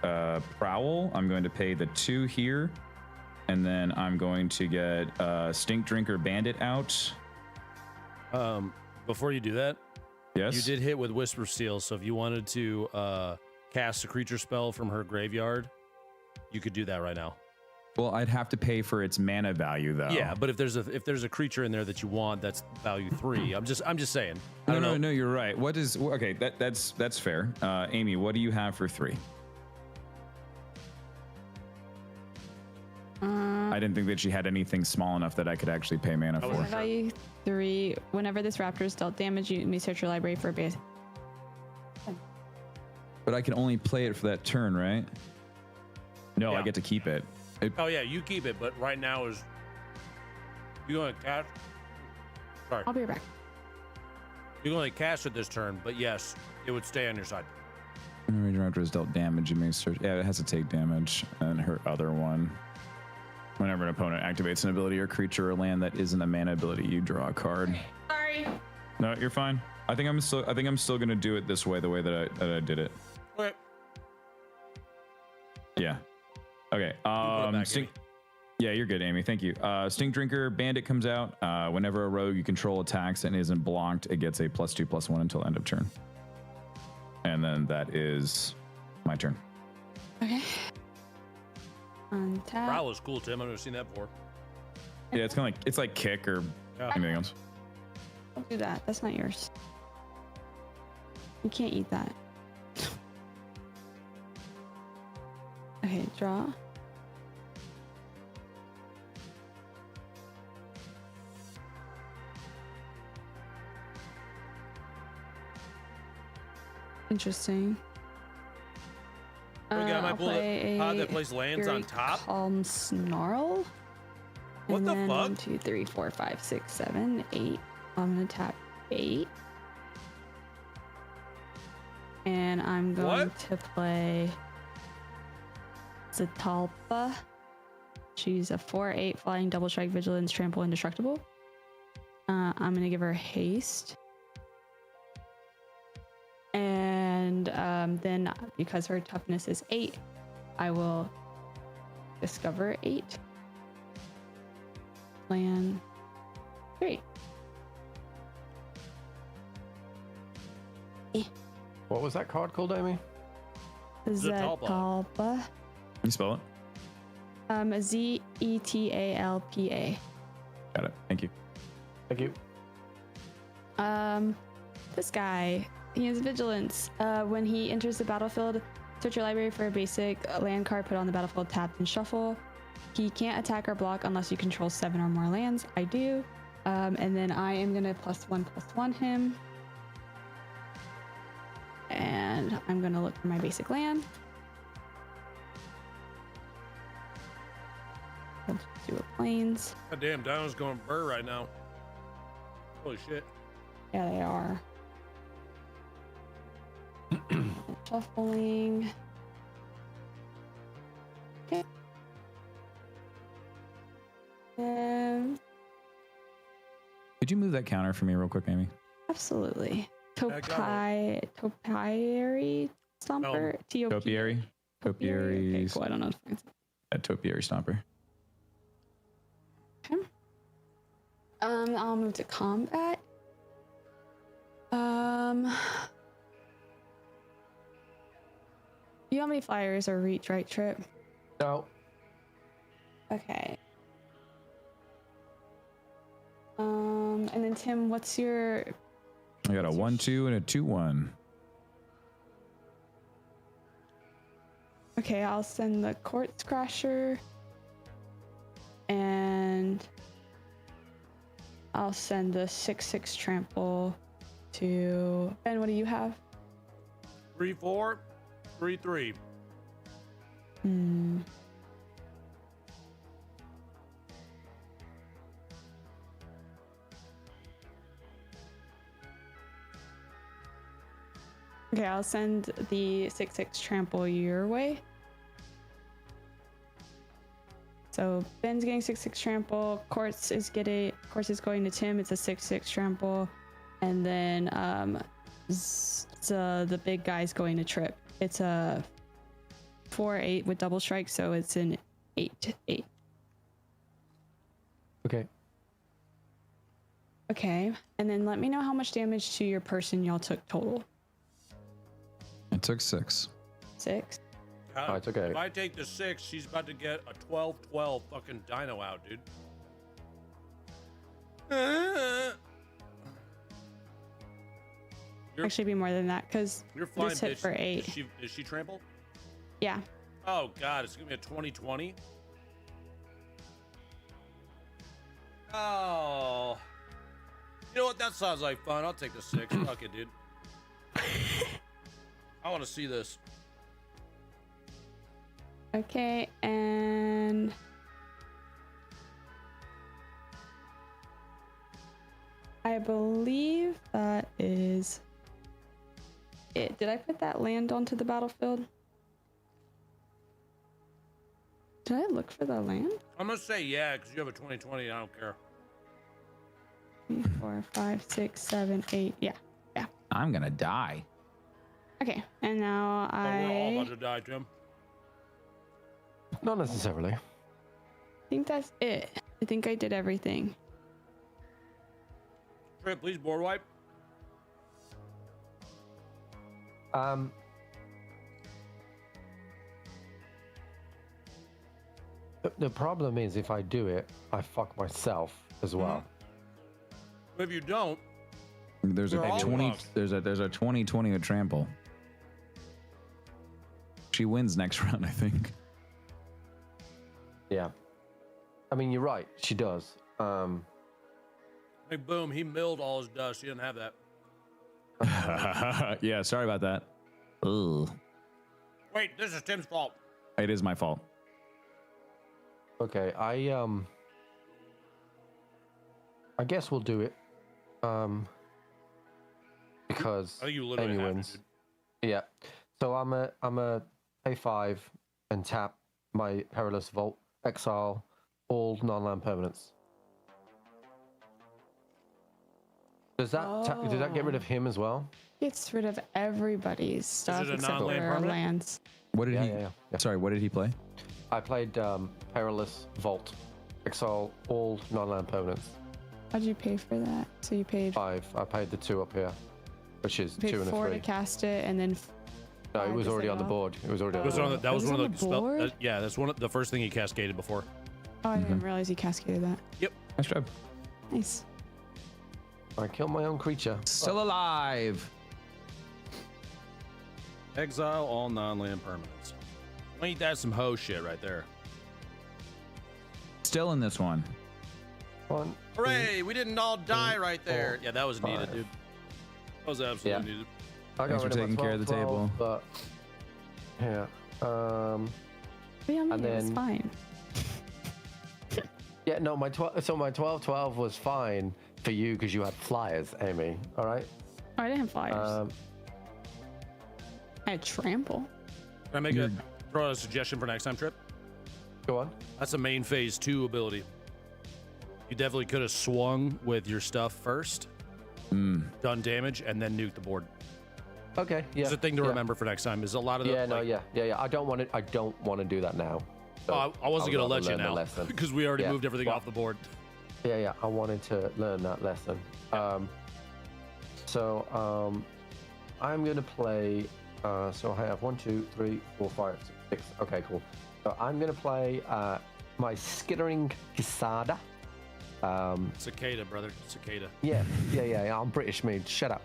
prowl. I'm going to pay the 2 here, and then I'm going to get Stink Drinker Bandit out. before you do that, Yes. you did hit with Whisper Seal. So if you wanted to cast a creature spell from her graveyard, you could do that right now. Well, I'd have to pay for its mana value, though. Yeah, but if there's a creature in there that you want that's value 3, I'm just saying. I don't know. No, you're right. What is okay? That's fair. Amy, what do you have for 3? I didn't think that she had anything small enough that I could actually pay mana for. Value 3. Whenever this raptor is dealt damage, you may search your library for a base. But I can only play it for that turn, right? No, I Yeah. get to keep it. Oh yeah, you keep it, but right now is you going to cast. Sorry, I'll be right back. Oh. you're going to cast it this turn, but yes, it would stay on your side. When the Raging Raptor is dealt damage, you may search. Yeah, it has to take damage. And her other one. Whenever an opponent activates an ability or creature or land that isn't a mana ability, you draw a card. Sorry. No, you're fine. I think I'm still gonna do it this way, the way that I did it. Okay. Yeah. Okay. put it back, Stink. Amy. Yeah, you're good, Amy. Thank you. Stink Drinker Bandit comes out. Whenever a rogue you control attacks and isn't blocked, it gets a +2/+1 until end of turn. And then that is my turn. Okay. Untap. Prowl is cool, Tim. I've never seen that before. Yeah, it's like kick or Yeah. anything else. Don't do that. That's not yours. You can't eat that. Okay, draw. Interesting. Oh, yeah, I might I'll pull play a pod a that plays lands Fury on top. Calm Snarl. What And the then fuck? 1, 2, 3, 4, 5, 6, 7, 8. I'm gonna tap 8. And I'm going What? to play Zatalpa. She's a 4/8 flying double strike, vigilance, trample, indestructible. I'm gonna give her haste. And then because her toughness is 8, I will discover 8. Plan 3. What was that card called, Amy? Zatalpa. Zatalpa. You spell it? Zetalpa. Got it. Thank you. Thank you. This guy, he has vigilance. When he enters the battlefield, search your library for a basic land card, put on the battlefield, tapped, and shuffle. He can't attack or block unless you control 7 or more lands. I do. And then I am gonna +1/+1 him. And I'm gonna look for my basic land. We'll just do a plains. God damn, Dino's going burr right now. Holy shit. Yeah, they are. Shuffling. Okay. Could you move that counter for me real quick, Amy? Absolutely. I got Topiary Stomper? Topiary? Topiary. Okay, cool. I don't know. Topiary Stomper. Okay. I'll move to combat. You know how many flyers are reach, right, Trip? No. Okay. And then Tim, what's your... I got a 1/2 and a 2/1. Okay, I'll send the Quartz Crasher. And I'll send the 6/6 Trample to... Ben, what do you have? 3/4, 3/3. Okay, I'll send the 6/6 Trample your way. So Ben's getting 6/6 Trample. Quartz is going to Tim. It's a 6/6 Trample, and then the big guy's going to Trip. It's a 4/8 with double strike, so it's an 8/8. Okay. Okay, and then let me know how much damage to your person y'all took total. It took 6. 6. Oh, it's okay. If I take the 6, she's about to get a 12/12 fucking dino out, dude. Actually, be more than that because You're flying, this hit bitch. for 8. Is she trampled? Yeah. Oh god, it's gonna be a 20/20. Oh. You know what? That sounds like fun. I'll take the 6. Fuck it, dude. I want to see this. Okay, and I believe that is it. Did I put that land onto the battlefield? Did I look for the land? I'm gonna say yeah, because you have a 2020. I don't care. 3, 4, 5, 6, 7, 8. Yeah. I'm gonna die. Okay, and now Oh, we're all I about to die, Tim. Not necessarily. think that's it. I think I did everything. Trip, please board wipe. The problem is if I do it, I fuck myself as well. If you don't, There's We're a all 20. fucked. There's a 2020 with trample. She wins next round, I think. Yeah. I mean, you're right. She does. hey, boom, he milled all his dust. He didn't have that. Yeah, sorry about that. Ugh. Wait, this is Tim's fault. It is my fault. Okay, I guess we'll do it. Because I think you literally Amy have to, wins. dude. Yeah. So I'm a pay 5 and tap my Perilous Vault, exile all non-land permanents. Does that get rid of him as well? Gets rid of everybody's stuff a except for non-land our permanent? lands. What did Yeah, he? yeah. Sorry, what did he play? I played Perilous Vault, exile all non-land permanents. How'd you pay for that? So you paid 5. I paid the 2 up here, which is paid 2 and a 4 3. to cast it, and then No, it 5 was to already set on the off? board. It was already on That was the one board. of the, that was That one was of on the the spell. board? Yeah, that's one of the first thing he cascaded before. Oh, I didn't realize he cascaded that. Yep. Nice job. Nice. I killed my own creature. Still alive. Exile all non-land permanents. Ain't that some hoe shit right there? Still in this one. 1. Hooray! We didn't all die right there. 4, Yeah, that was needed, 5. dude. That was absolutely Yeah. needed. I Thanks got for rid of my taking care of the 12, table. But yeah. But yeah, I mean, And it was then- fine. Yeah, no, my 12 was fine for you because you had flyers, Amy. All right. Oh, I didn't have flyers. I had trample. Can I make throw out a suggestion for next time, Trip? Go on. That's a main phase 2 ability. You definitely could have swung with your stuff first, done damage, and then nuked the board. Okay. Yeah. It's a thing to yeah. remember for next time. Is a lot of the Yeah. No. like, Yeah. I don't want to do that now. So I wasn't gonna I'd let you rather learn the now lesson. because we already Yeah. moved everything Well- off the board. Yeah. I wanted to learn that lesson. So I'm gonna play. So I have 1, 2, 3, 4, 5, 6. Okay, cool. So I'm gonna play my Skittering Quesada. Cicada, brother. Cicada. Yeah. I'm British, mate. Shut up.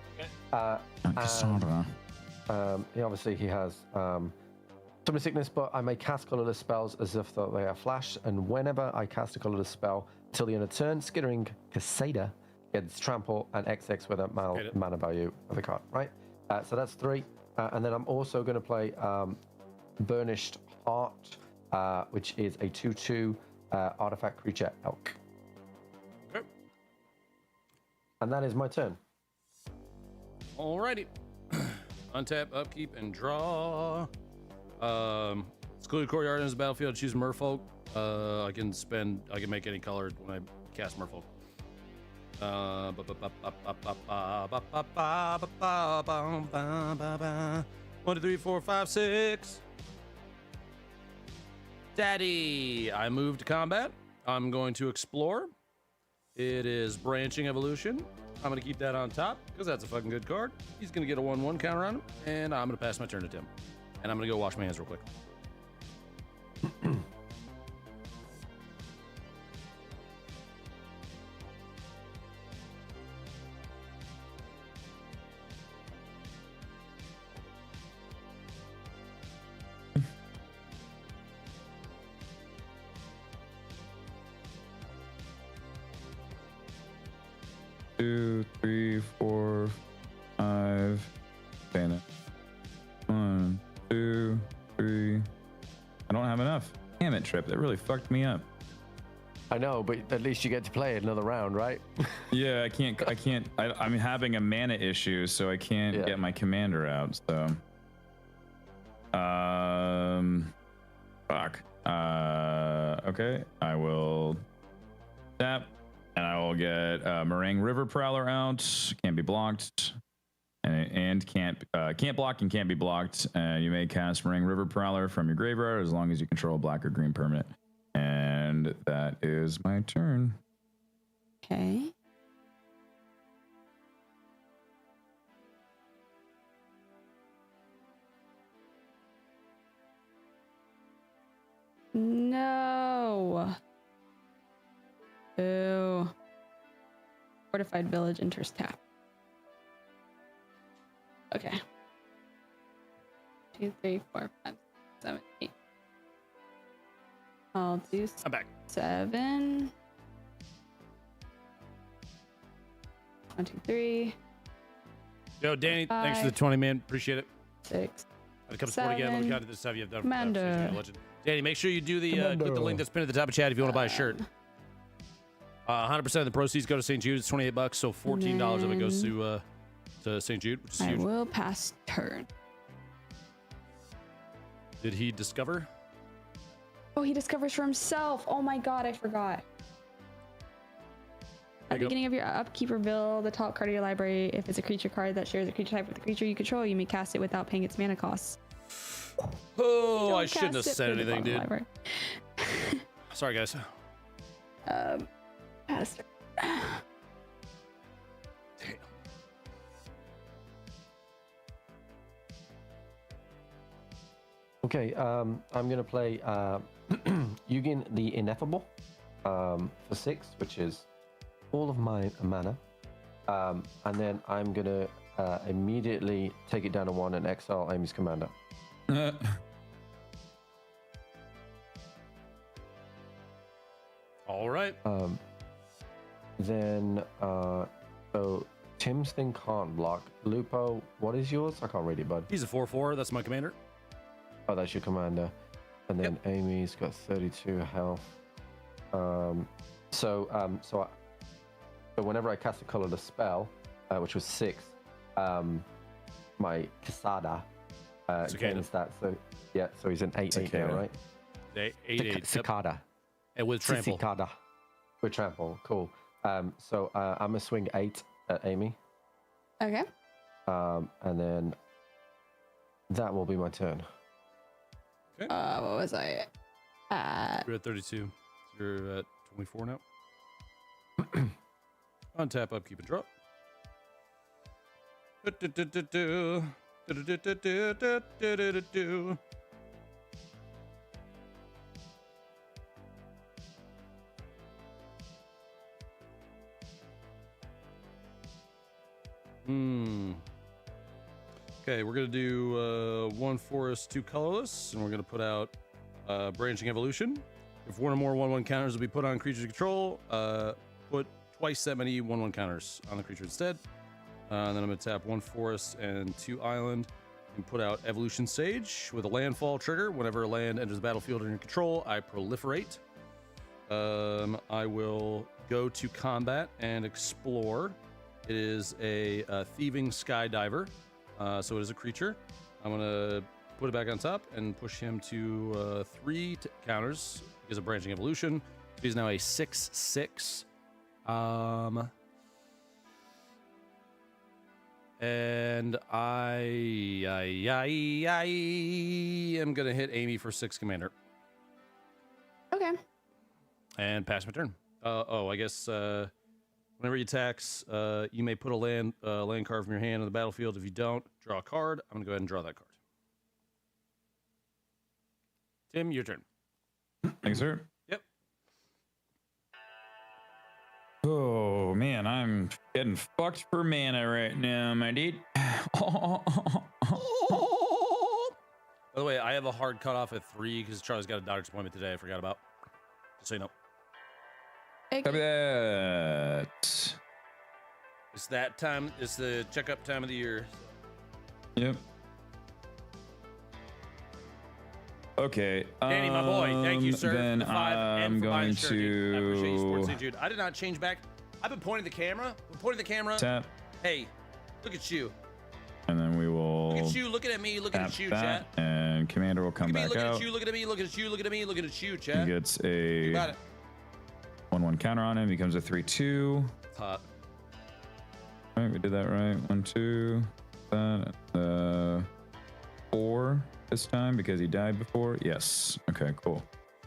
Cassandra. Obviously he has Summon Sickness, but I may cast colorless spells as if they are flash, and whenever I cast a colorless spell till the end of turn, Skittering Quesada gets trample and XX with a mana value of the card, right? So that's 3. And then I'm also going to play Burnished Heart, which is a 2/2 artifact creature elk. Okay. And that is my turn. Alrighty. Untap, upkeep, and draw. Exclude Courtyard in the battlefield. Choose Merfolk. I can make any color when I cast Merfolk. 1, 2, 3, 4, 5, 6. Daddy, I moved to combat. I'm going to explore. It is Branching Evolution. I'm going to keep that on top because that's a fucking good card. He's going to get a 1/1 counter on him, and I'm going to pass my turn to Tim. And I'm going to go wash my hands real quick. 2, 3. I don't have enough. Damn it, Trip. That really fucked me up. I know, but at least you get to play another round, right? Yeah, I can't. I'm having a mana issue, so I can't get my commander out. So, fuck. Okay, I will tap, and I will get Meringue River Prowler out. Can't be blocked, and can't block and can't be blocked. You may cast Meringue River Prowler from your graveyard as long as you control a black or green permanent. And that is my turn. Okay. No. Boo. Fortified village enters tap. Okay. 2, 3, 4, 5, 7, 8. I'll do I'm back. 7. 1, 2, 3. Yo, Danny, thanks for the 20, man. Appreciate it. 6. When it comes to sport again, let me 7. count this stuff you have done. Commander. Legend. Danny, make sure you do the click the link that's pinned at the top of chat if you want to buy a shirt. 100% of the proceeds go to St. Jude. It's $28, so $14 of it goes to St. Jude, which is I huge. will pass turn. Did he discover? Oh, he discovers for himself. Oh my god, I forgot. At the beginning of your upkeep, reveal the top card of your library. If it's a creature card that shares a creature type with the creature you control, you may cast it without paying its mana costs. Oh, Don't I shouldn't have cast it said for the anything, dude. bottom library. Sorry, guys. Pass turn. Damn. Okay, I'm gonna play Ugin the Ineffable for 6, which is all of my mana, and then I'm gonna immediately take it down to 1 and exile Amy's commander. All right. Then so Tim's thing can't block. Lupo, what is yours? I can't read it, bud. He's a 4/4. That's my commander. Oh, that's your commander. And then Amy's got 32 health. So whenever I cast a colorless spell, which was 6, my Casada gains that. So yeah, so he's an 8/8 now, right? 8/8. Cicada. And with trample. Cicada. With trample. Cool. So I'm gonna swing 8 at Amy. Okay. And then that will be my turn. Okay. What was I at? You're at 32. You're at 24 now. Untap, upkeep, and drop. Okay, we're gonna do 1 forest, 2 colorless, and we're gonna put out branching evolution. If one or more 1/1 counters will be put on creatures you control, put twice that many 1/1 counters on the creature instead. And then I'm gonna tap 1 forest and 2 island, and put out evolution sage with a landfall trigger. Whenever a land enters the battlefield under your control, I proliferate. I will go to combat and explore. It is a thieving skydiver. So it is a creature. I'm gonna put it back on top and push him to 3 counters because of branching evolution. So he's now a 6/6. And I am gonna hit Amy for 6 commander Okay. and pass my turn. I guess whenever he attacks, you may put a land card from your hand on the battlefield. If you don't, draw a card. I'm gonna go ahead and draw that card. Tim, your turn. Thanks, sir. Yep. Oh man, I'm getting fucked for mana right now, my dude. By the way, I have a hard cutoff at 3 because Charlie's got a doctor's appointment today. I forgot about. Just so you know. Copy that. It's that time. It's the checkup time of the year. Yep. Okay. Danny, my boy, thank you, sir. Then for the 5 I'm and for buying going the shirt, dude. I appreciate you, Sports to League, dude. I did not change back. I've been pointing the camera. I'm pointing the camera. tap, Hey, look at you. and then we will Look at you looking at me. Looking tap at you, that, chat. and Commander will come Look at me. back Looking out. at you. Looking at me. Looking at you. Looking at me. Looking at you, He chat. gets You got a it. 1/1 counter on him. Becomes a 3/2. Hot. All right, we did that right. 1, 2, that 4 this time because he died before. Yes. Okay, cool.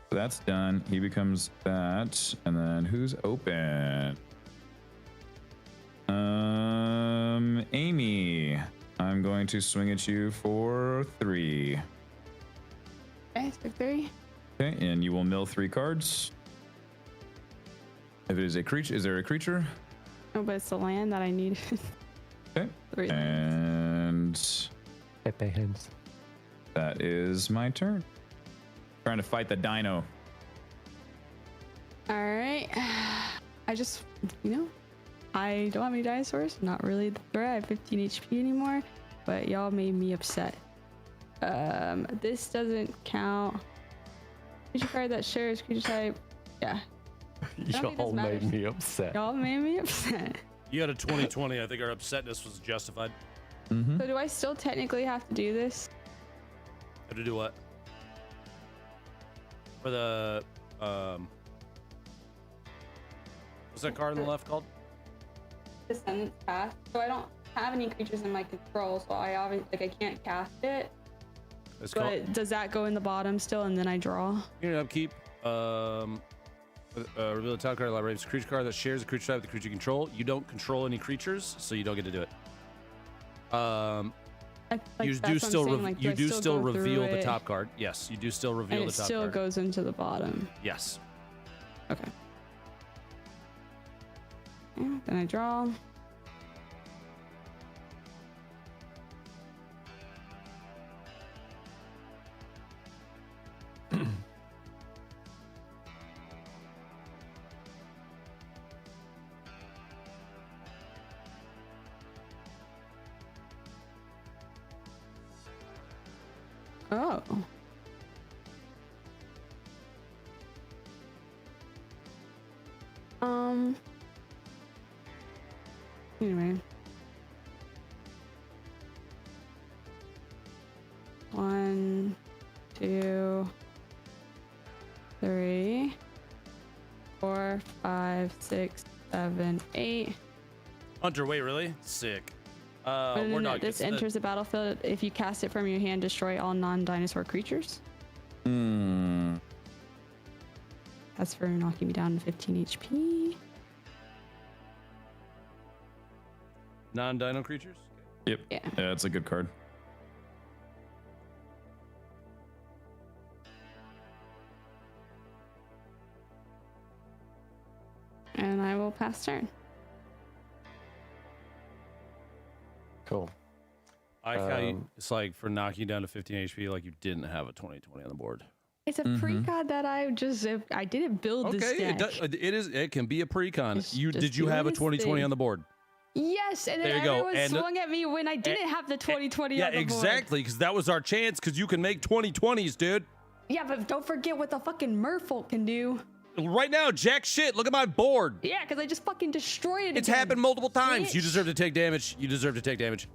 So that's done. He becomes that, and then who's open? Amy. I'm going to swing at you for 3. Okay, so 3. Okay, and you will mill 3 cards. If it is a creature, is there a creature? Oh, but it's the land that I need. Okay. 3. And Pepe hands. that is my turn. Trying to fight the dino. All right. I just, I don't have any dinosaurs. Not really the threat. I have 15 HP anymore, but y'all made me upset. This doesn't count. Creature card that shares creature type. Yeah. think this Y'all made matters. me upset. Y'all made me upset. You had a 2020. I think our upsetness was justified. So do I still technically have to do this? Have to do what? For the what's that card on the left called? Descendant's Path. So I don't have any creatures in my control, so I obviously I can't cast it. It's called But does that go in the bottom still, and then I draw? Unit upkeep. Reveal the top card of the library. It's a creature card that shares a creature type with the creature you control. You don't control any creatures, so you don't get to do it. You do still reveal the top card. Yes, you do still reveal and the it top still card. goes into the bottom. Yes. Okay. Then I draw. Oh. Anyway. 1, 2, 3, 4, 5, 6, 7, 8. Hunter, wait, really? Sick. No, we're not. This enters the battlefield. If you cast it from your hand, destroy all non-dinosaur creatures. That's for knocking me down to 15 HP. Non-dino creatures. Yep. Yeah. Yeah, that's a good card. And I will pass turn. Cool. I like how you, it's like for knocking you down to 15 HP, like you didn't have a 2020 on the board. It's a precon that I didn't build this Okay, deck. it can be a precon. It's Did just you have a doing its 2020 thing. on the board? Yes, and then There you go. everyone And- swung at me when I didn't have the 2020 Yeah, on the board. exactly, because that was our chance. Because you can make 2020s, dude. Yeah, but don't forget what the fucking merfolk can do. Right now, jack shit. Look at my board. Yeah, because I just fucking destroyed it. It's again. happened multiple times. You Bitch. deserve to take damage. You deserve to take damage.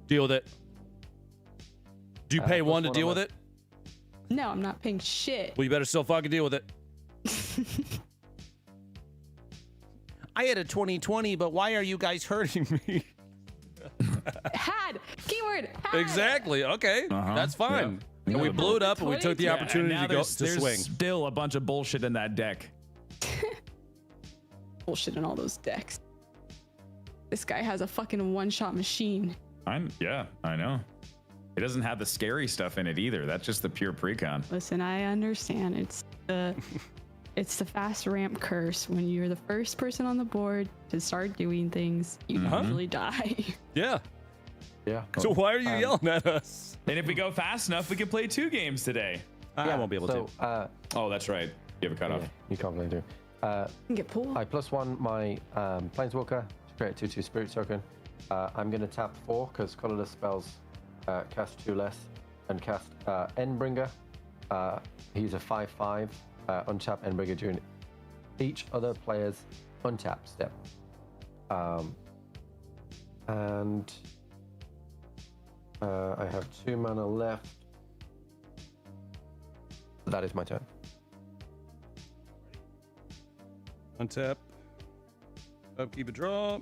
Deal with it. Do you pay plus one to one deal on with it? No, I'm not paying shit. Well, you better still fucking deal with it. I had a 2020, but why are you guys hurting me? Had keyword. Had. Exactly. Okay, that's fine. Yeah. And we blew it up, and we took the Yeah, opportunity and to now go to there's swing. still a bunch of bullshit in that deck. Bullshit in all those decks. This guy has a fucking one-shot machine. Yeah, I know. It doesn't have the scary stuff in it either. That's just the pure precon. Listen, I understand. It's the fast ramp curse. When you're the first person on the board to start doing things, you usually die. Yeah. Yeah. So why are you yelling at us? And if we go fast enough, we can play 2 games today. I won't be able so, to. Oh, that's right. You have a cutoff. yeah, you can't really do. You can get pulled. I +1 my Planeswalker to create 2/2 Spirit Token. I'm going to tap 4 because colorless spells cast 2 less, and cast Endbringer. He's a 5/5. Untap Endbringer during each other player's untap step. And I have 2 mana left. That is my turn. Untap. Upkeep a draw.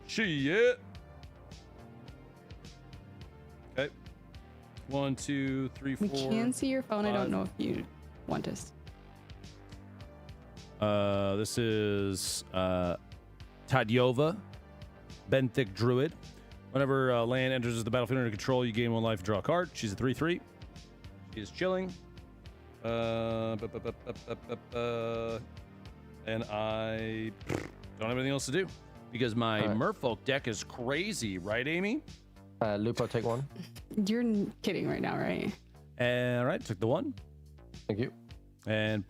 Shit. Okay. 1, 2, 3, 4. We can see your phone. 5. I don't know if you want us. This is Tadyova, Benthic Druid. Whenever land enters the battlefield under control, you gain 1 life, draw a card. She's a 3/3. She is chilling. And I don't have anything else to do because my Merfolk deck is crazy, right, Amy? Lupo, take 1. You're kidding right now, right? All right, took the 1 Thank you. and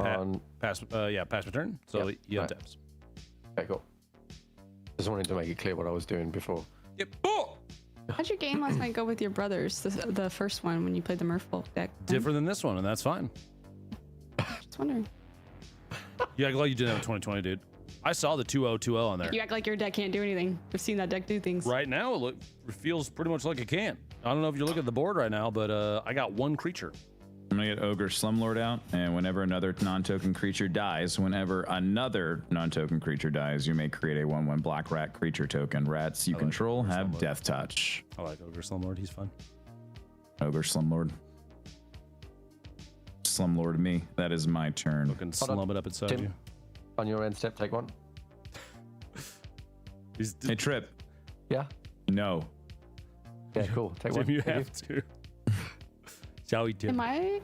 pass my turn. So Yep, he right. untaps. Okay, cool. Just wanted to make it clear what I was doing before. Yep. Oh! How'd your game last night go with your brothers? The first one when you played the Merfolk deck. Different than this one, and that's fine. Just wondering. You act like you did that in 2020, dude. I saw the 2-0-2-0 on there. You act like your deck can't do anything. I've seen that deck do things. Right now, it feels pretty much like it can. I don't know if you look at the board right now, but I got 1 creature. I'm gonna get Ogre Slumlord out, and whenever another non-token creature dies, you may create a 1/1 black rat creature token. Rats you control have Slumlord. Death Touch. I like Ogre Slumlord. He's fun. Ogre Slumlord. Slumlord me. That is my turn. Looking slum it up inside Tim, you. on your end step, take 1. Hey, Trip. Yeah? No. Yeah, cool. Take 1. Tim, you Thank have to. Shall we, Tim? Am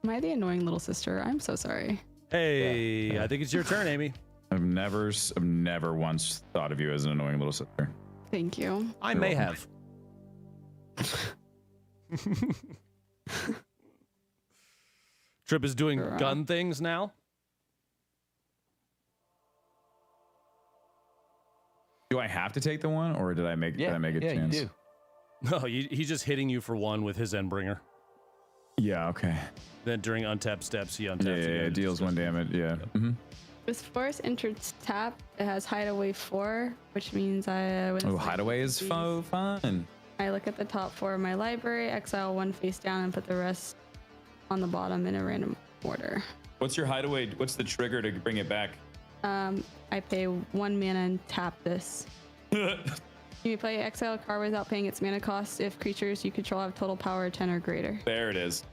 I the annoying little sister? I'm so sorry. Hey, Yeah. I think it's your turn, Amy. I've never once thought of you as an annoying little sister. Thank you. I may have. Trip is doing Girl. gun things now. Do I have to take the 1, or did I make a chance? You do. No, he's just hitting you for 1 with his Endbringer. Yeah, okay. Then during untap steps, he untaps. Yeah, again. deals 1 damage. Yeah. Mm-hmm. This forest enters tap. It has Hideaway 4, which means Hideaway is fun. I look at the top 4 of my library, exile 1 face down, and put the rest on the bottom in a random order. What's your Hideaway? What's the trigger to bring it back? I pay 1 mana and tap this. You may play exile a card without paying its mana cost if creatures you control have total power 10 or greater. There it is.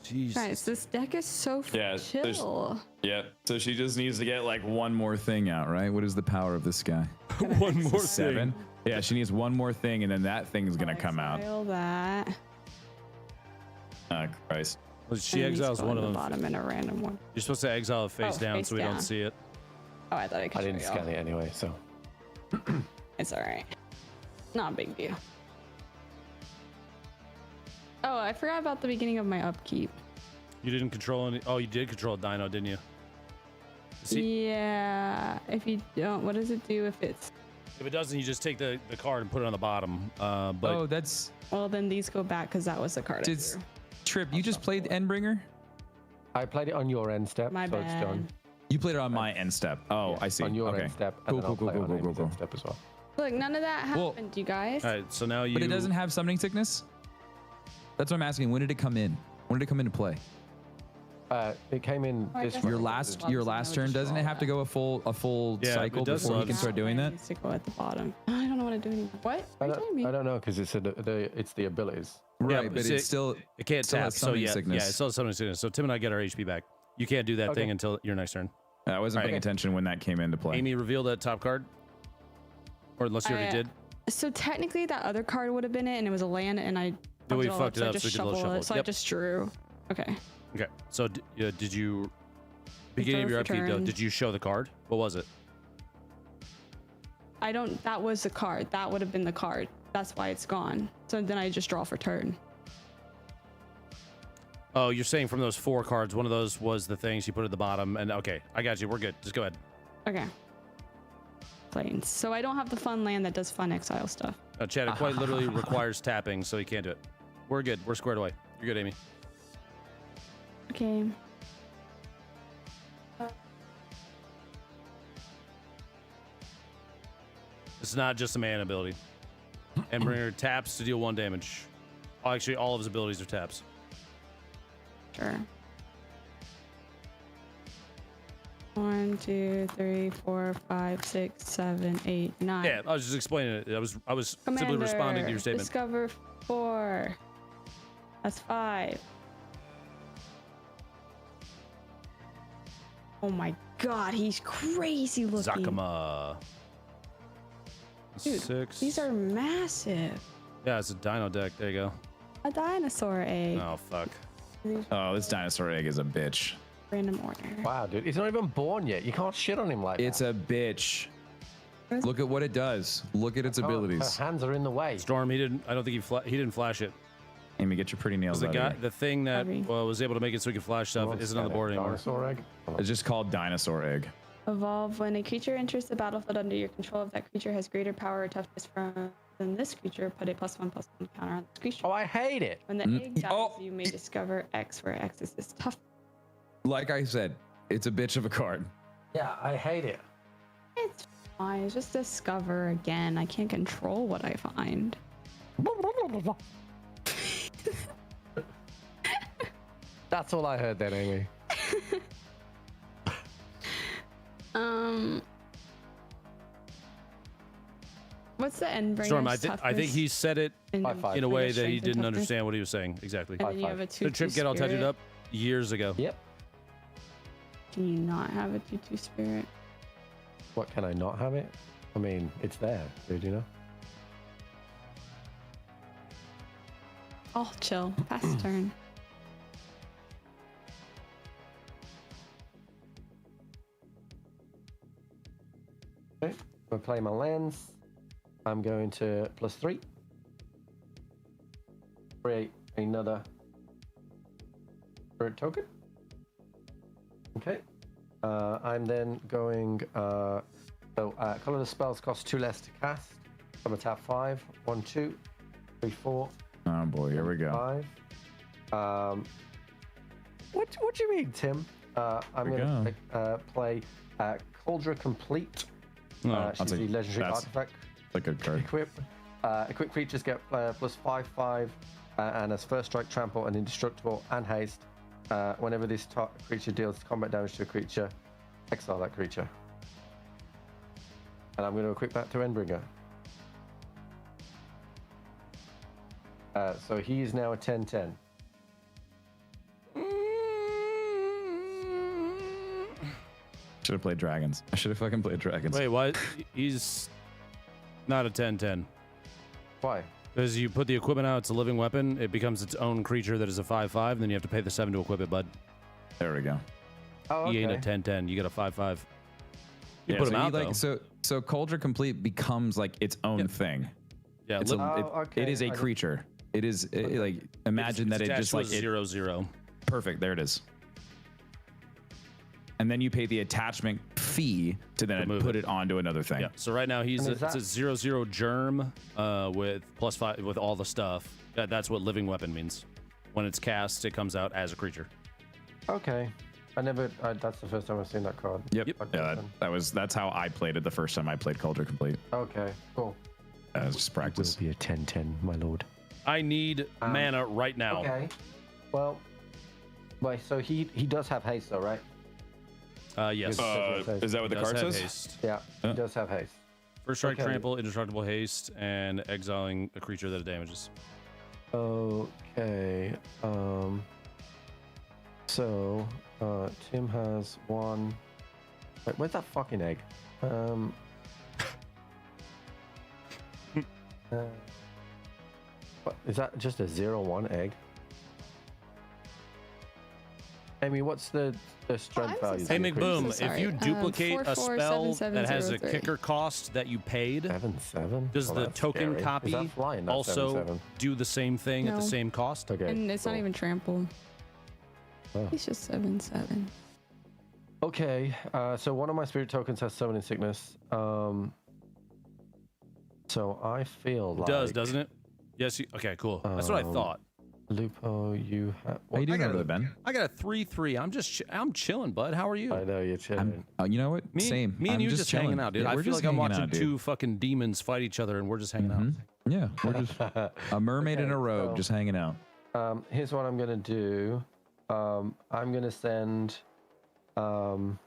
Jesus. Guys, this deck is so chill. Yeah. So she just needs to get like 1 more thing out, right? What is the power of this guy? One more 7. thing. Yeah, she needs 1 more thing, and then that thing's gonna come out. Exile that. Christ. Well, she and these exiles go one on of the them. bottom in a random one. You're supposed to exile it face down face so we don't down. see it. Oh, I thought I could I didn't show scan y'all. it anyway, so. It's all right. Not a big deal. Oh, I forgot about the beginning of my upkeep. You didn't control any. Oh, you did control a dino, didn't you? Yeah. If you don't, what does it do if it's... If it doesn't, you just take the card and put it on the bottom. But That's Well, then these go back because that was the card I did drew. Trip. You just played Endbringer. I played it on your end step, My so it's bad. done. You played it on my end step. Oh, Yeah, I see. On your Okay. end step, and Cool, then I'll cool, play cool, it on cool, Amy's cool, end cool. step as well. Look, none of that Well- happened, you guys. all right, so now you. But it doesn't have summoning sickness. That's what I'm asking. When did it come in? When did it come into play? It came in I this guess round. Your last turn, doesn't it have to go a full Yeah, cycle it does before you slow can down. start doing that? It needs to go at the bottom. I don't know what to do anymore. What? I Are you telling me? don't know because it's it's the abilities. Yeah, Right, but see, it's still It can't still tap. has So summoning yeah, sickness. yeah, it still has summoning sickness. So Tim and I get our HP back. You can't do that Okay. thing until your next turn. I wasn't paying attention when that came into play. Amy, reveal that top card. Or unless you already did. So technically, that other card would have been it, and it was a land, and I Then we all fucked it so I up, just so we did a little shuffled it. shuffle. So I Yep. just drew. Okay. Okay. So did you beginning of your Return upkeep for though? turn. Did you show the card? What was it? I don't. That was the card. That would have been the card. That's why it's gone. So then I just draw for turn. Oh, you're saying from those 4 cards, one of those was the things you put at the bottom. And okay, I got you. We're good. Just go ahead. Okay. Plains. So I don't have the fun land that does fun exile stuff. Chad, it quite literally requires tapping, so you can't do it. We're good. We're squared away. You're good, Amy. Okay. It's not just a mana ability. Endbringer taps to deal 1 damage. Oh, actually, all of his abilities are taps. Sure. 1, 2, 3, 4, 5, 6, 7, 8, 9. Yeah, I was just explaining it. I was simply responding to your statement. Discover 4. That's 5. Oh my god, he's crazy looking. Zakama. Dude, 6. these are massive. Yeah, it's a dino deck. There you go. A dinosaur egg. Oh, fuck. Oh, this dinosaur egg is a bitch. Random order. Wow, dude, he's not even born yet. You can't shit on him like It's that. a bitch. Look at what it does. Look at its Oh, abilities. her hands are in the way. Storm, he didn't. I don't think he didn't flash it. Amy, get your pretty nails The out guy, of here. the thing that Sorry. was able to make it so he could flash stuff What's isn't on the that, board anymore. Dinosaur egg? It's just called dinosaur egg. Evolve when a creature enters the battlefield under your control. If that creature has greater power or toughness than this creature, put a +1/+1 counter on this creature. Oh, I hate it. When the egg dies, Oh. you may discover X, where X is this tough. Like I said, it's a bitch of a card. Yeah, I hate it. It's fine. It's just discover again. I can't control what I find. That's all I heard then, Amy. What's the Endbringer's Storm, toughness? I think he said it And High five. in a way Strength that he and didn't toughness? understand what he was saying. Exactly. And then you High have a five. 2/2 The trip get all tatted spirit. up years ago. Yep. Can you not have a 2/2 spirit? What, can I not have it? I mean, it's there, dude, you know? Oh, chill. Pass turn. Okay, I'm gonna play my lands. I'm going to +3. Create another spirit token. Okay. I'm then going, color the spells cost 2 less to cast. I'm gonna tap 5. 1, 2, 3, 4. Oh boy, here we go. 5. What do you mean, Tim? I'm Here we going to play Cauldron Complete. No, She's the legendary that's artifact. like a card. Equip. Equip creatures get +5/5, and as first strike, trample, and indestructible, and haste. Whenever this creature deals combat damage to a creature, exile that creature. And I'm going to equip that to Endbringer. So he is now a 10/10. Should have played dragons. I should have fucking played dragons. Wait, what? He's not a 10/10. Why? Because you put the equipment out, it's a living weapon. It becomes its own creature that is a 5/5, and then you have to pay the 7 to equip it, bud. There we go. Oh, okay. He ain't a 10/10. You get a 5/5. You Yeah, put so him out, like though. so Cauldron Complete becomes like its own thing. Yeah, It's li- okay. it is I a didn't- creature. It is like imagine that it attached just to a like it, 0/0. perfect. There it is. And then you pay the attachment fee to then move put it onto another thing. Yeah. So right now he's And a, is it's a that- 0/0 germ with +5 with all the stuff. That's what living weapon means. When it's cast, it comes out as a creature. Okay. That's the first time I've seen that card. Yep. Yep. Yeah, that's how I played it the first time I played Cauldron Complete. Okay, cool. That was just practice. Be a 10/10, my lord. I need mana right now. Okay. Well, wait, so he does have haste, though, right? Yes. Is that what the Does card have says? haste. Yeah, he does have haste. First strike, Okay. trample, indestructible haste, and exiling a creature that it damages. Okay. So, Tim has 1. Wait, where's that fucking egg? What, is that just a 0/1 egg? Amy, what's the strength I'm so value? sorry. Hey, McBoom, I'm so if you sorry. duplicate a spell that has a 447703. kicker cost that you paid, 7-7. does the that's token scary. copy Is that flying, that also 7-7? do the same thing at the No. same cost? Okay. And it's not cool. even trampled. Oh. He's just 7-7. Okay, so one of my spirit tokens has summoning sickness. So I feel It like does, doesn't it? Yes. Okay, cool. That's what I thought. Lupo, you have. How you doing I over got there, Ben? I got a 3-3. I'm chilling, bud. How are you? I know you're chilling. You know what? Me, Same. Me and I'm you just hanging chilling. out, dude. Yeah, I we're feel just like I'm hanging watching out, dude. two fucking demons fight each other, and we're just hanging out. Yeah, we're just a mermaid and a rogue so- just hanging out. Here's what I'm gonna do. I'm gonna send. I'm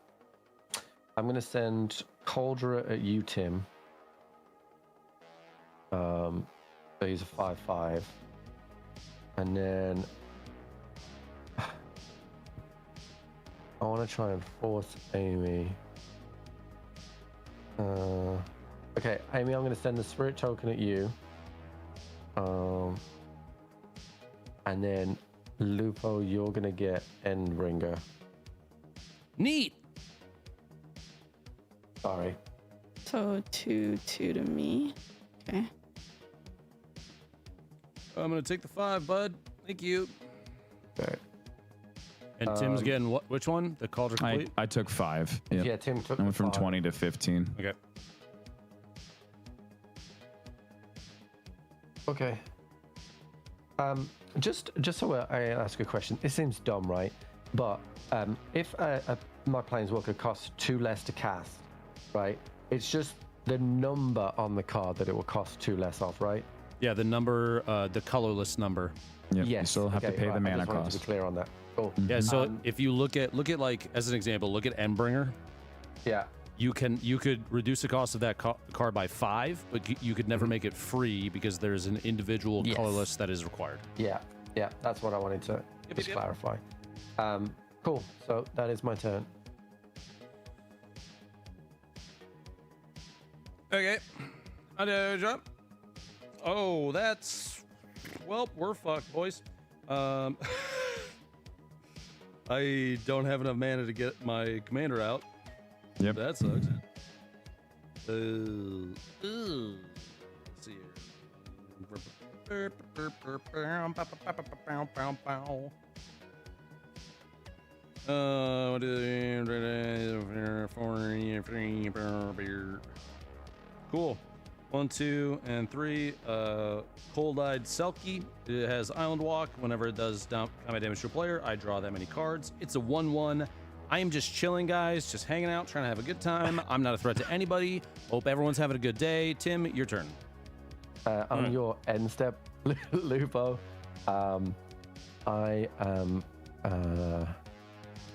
gonna send Cauldra at you, Tim. So he's a 5/5, and then I want to try and force Amy. Okay, Amy, I'm gonna send the spirit token at you. And then Lupo, you're gonna get Endbringer. Neat. Sorry. So 2-2 to me. Okay. I'm gonna take the 5, bud. Thank you. Okay. And Tim's getting what? Which one? The Cauldron Complete. I took 5. Yep. Yeah, Tim took I the went from 5. 20 to 15. Okay. Okay. Just so I ask a question. It seems dumb, right? But if my Planeswalker costs 2 less to cast, right? It's just the number on the card that it will cost 2 less off, right? Yeah, the number, the colorless number. Yep. Yes. You still have to okay, pay right, the mana I just wanted cost. to be clear on that. Cool. Yeah. So if you look at like as an example, look at Endbringer. Yeah. You could reduce the cost of that card by 5, but you could never make it free because there's an individual Yes. colorless that is required. Yeah. Yeah. That's what I wanted to just yep. clarify. Cool. So that is my turn. Okay. I do jump. Oh, that's well, we're fucked, boys. I don't have enough mana to get my commander out. Yep. That sucks. Let's see here. Cool. 1, 2, and 3. Cold-Eyed Selkie. It has Island Walk. Whenever it does combat damage to a player, I draw that many cards. It's a 1/1. I am just chilling, guys, just hanging out, trying to have a good time. I'm not a threat to anybody. Hope everyone's having a good day. Tim, your turn. On your end step, Lupo, I am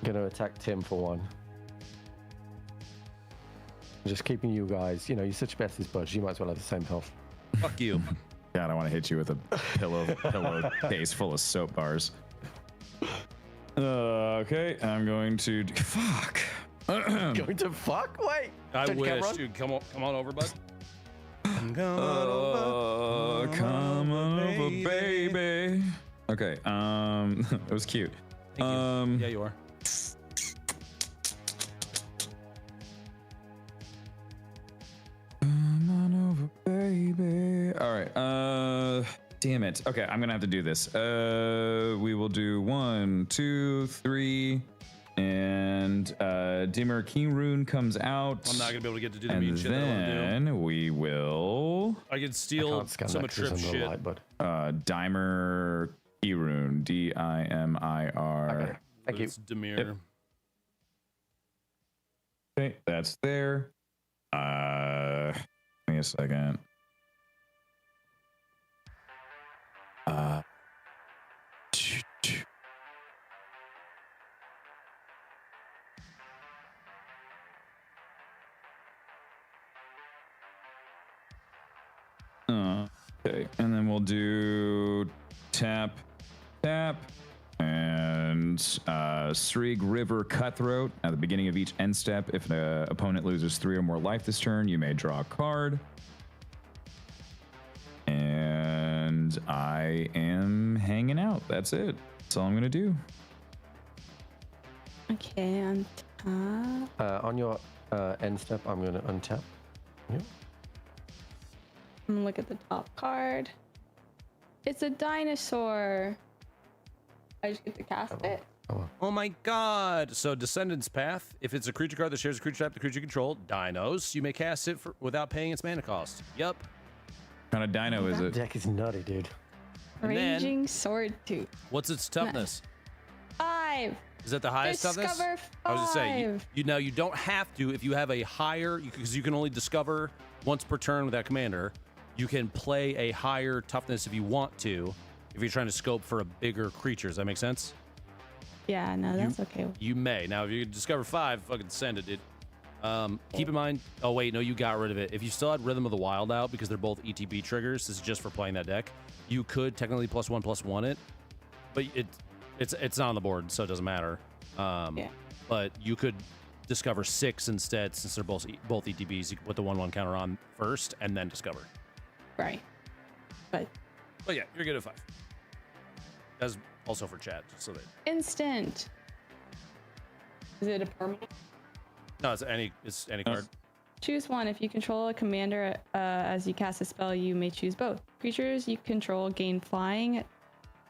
gonna attack Tim for 1. Just keeping you guys, you're such besties buds. You might as well have the same health. Fuck you. God, I want to hit you with a pillow case full of soap bars. Okay, I'm going to fuck. Going to fuck? Wait. I Judge wish, Cameron? dude. Come on over, bud. Come Come on over, baby. Okay, it was cute. Thank you. Yeah, you are. Come on over, baby. All right. Damn it. Okay, I'm gonna have to do this. We will do 1, 2, 3, and Dimmer King Rune comes out. I'm not gonna be able to get to do the and mean shit that I want to do. then we will I can steal Can't scan some that of 'cause it's Trip's under shit. light, bud. Dimer Kirun, Dimir. Okay. Thank you. It's Demir. Yep. Okay, that's there. Give me a second. Okay, and then we'll do tap, and Srig River Cutthroat. At the beginning of each end step, if an opponent loses 3 or more life this turn, you may draw a card. And I am hanging out. That's it. That's all I'm gonna do. Okay, untap. On your end step, I'm going to untap. Yep. I'm gonna look at the top card. It's a dinosaur. I just get to cast it. Oh my god. So Descendant's Path, if it's a creature card that shares a creature type the creature you control, dinos, you may cast it without paying its mana cost. Yup. What kind of dino is That it? deck is nutty, dude. And then- Raging Sword Tooth. What's its toughness? 5. Is that the highest toughness? Discover I was just saying, 5. you now you don't have to if you have a higher, because you can only discover once per turn with that commander. You can play a higher toughness if you want to, if you're trying to scope for a bigger creature. Does that make sense? Yeah, no, that's okay. You may. Now, if you discover 5, fucking send it, dude. Keep in mind. Oh wait, no, you got rid of it. If you still had Rhythm of the Wild out because they're both ETB triggers, this is just for playing that deck. You could technically +1/+1 it, but it's not on the board, so it doesn't matter. Yeah. But you could discover 6 instead, since they're both ETBs. You can put the 1/1 counter on first and then discover. Right. But But yeah, you're good at 5. That's also for chat, just so that. instant. Is it a permanent? No, it's any card. Choose one. If you control a commander as you cast a spell, you may choose both. Creatures you control gain flying,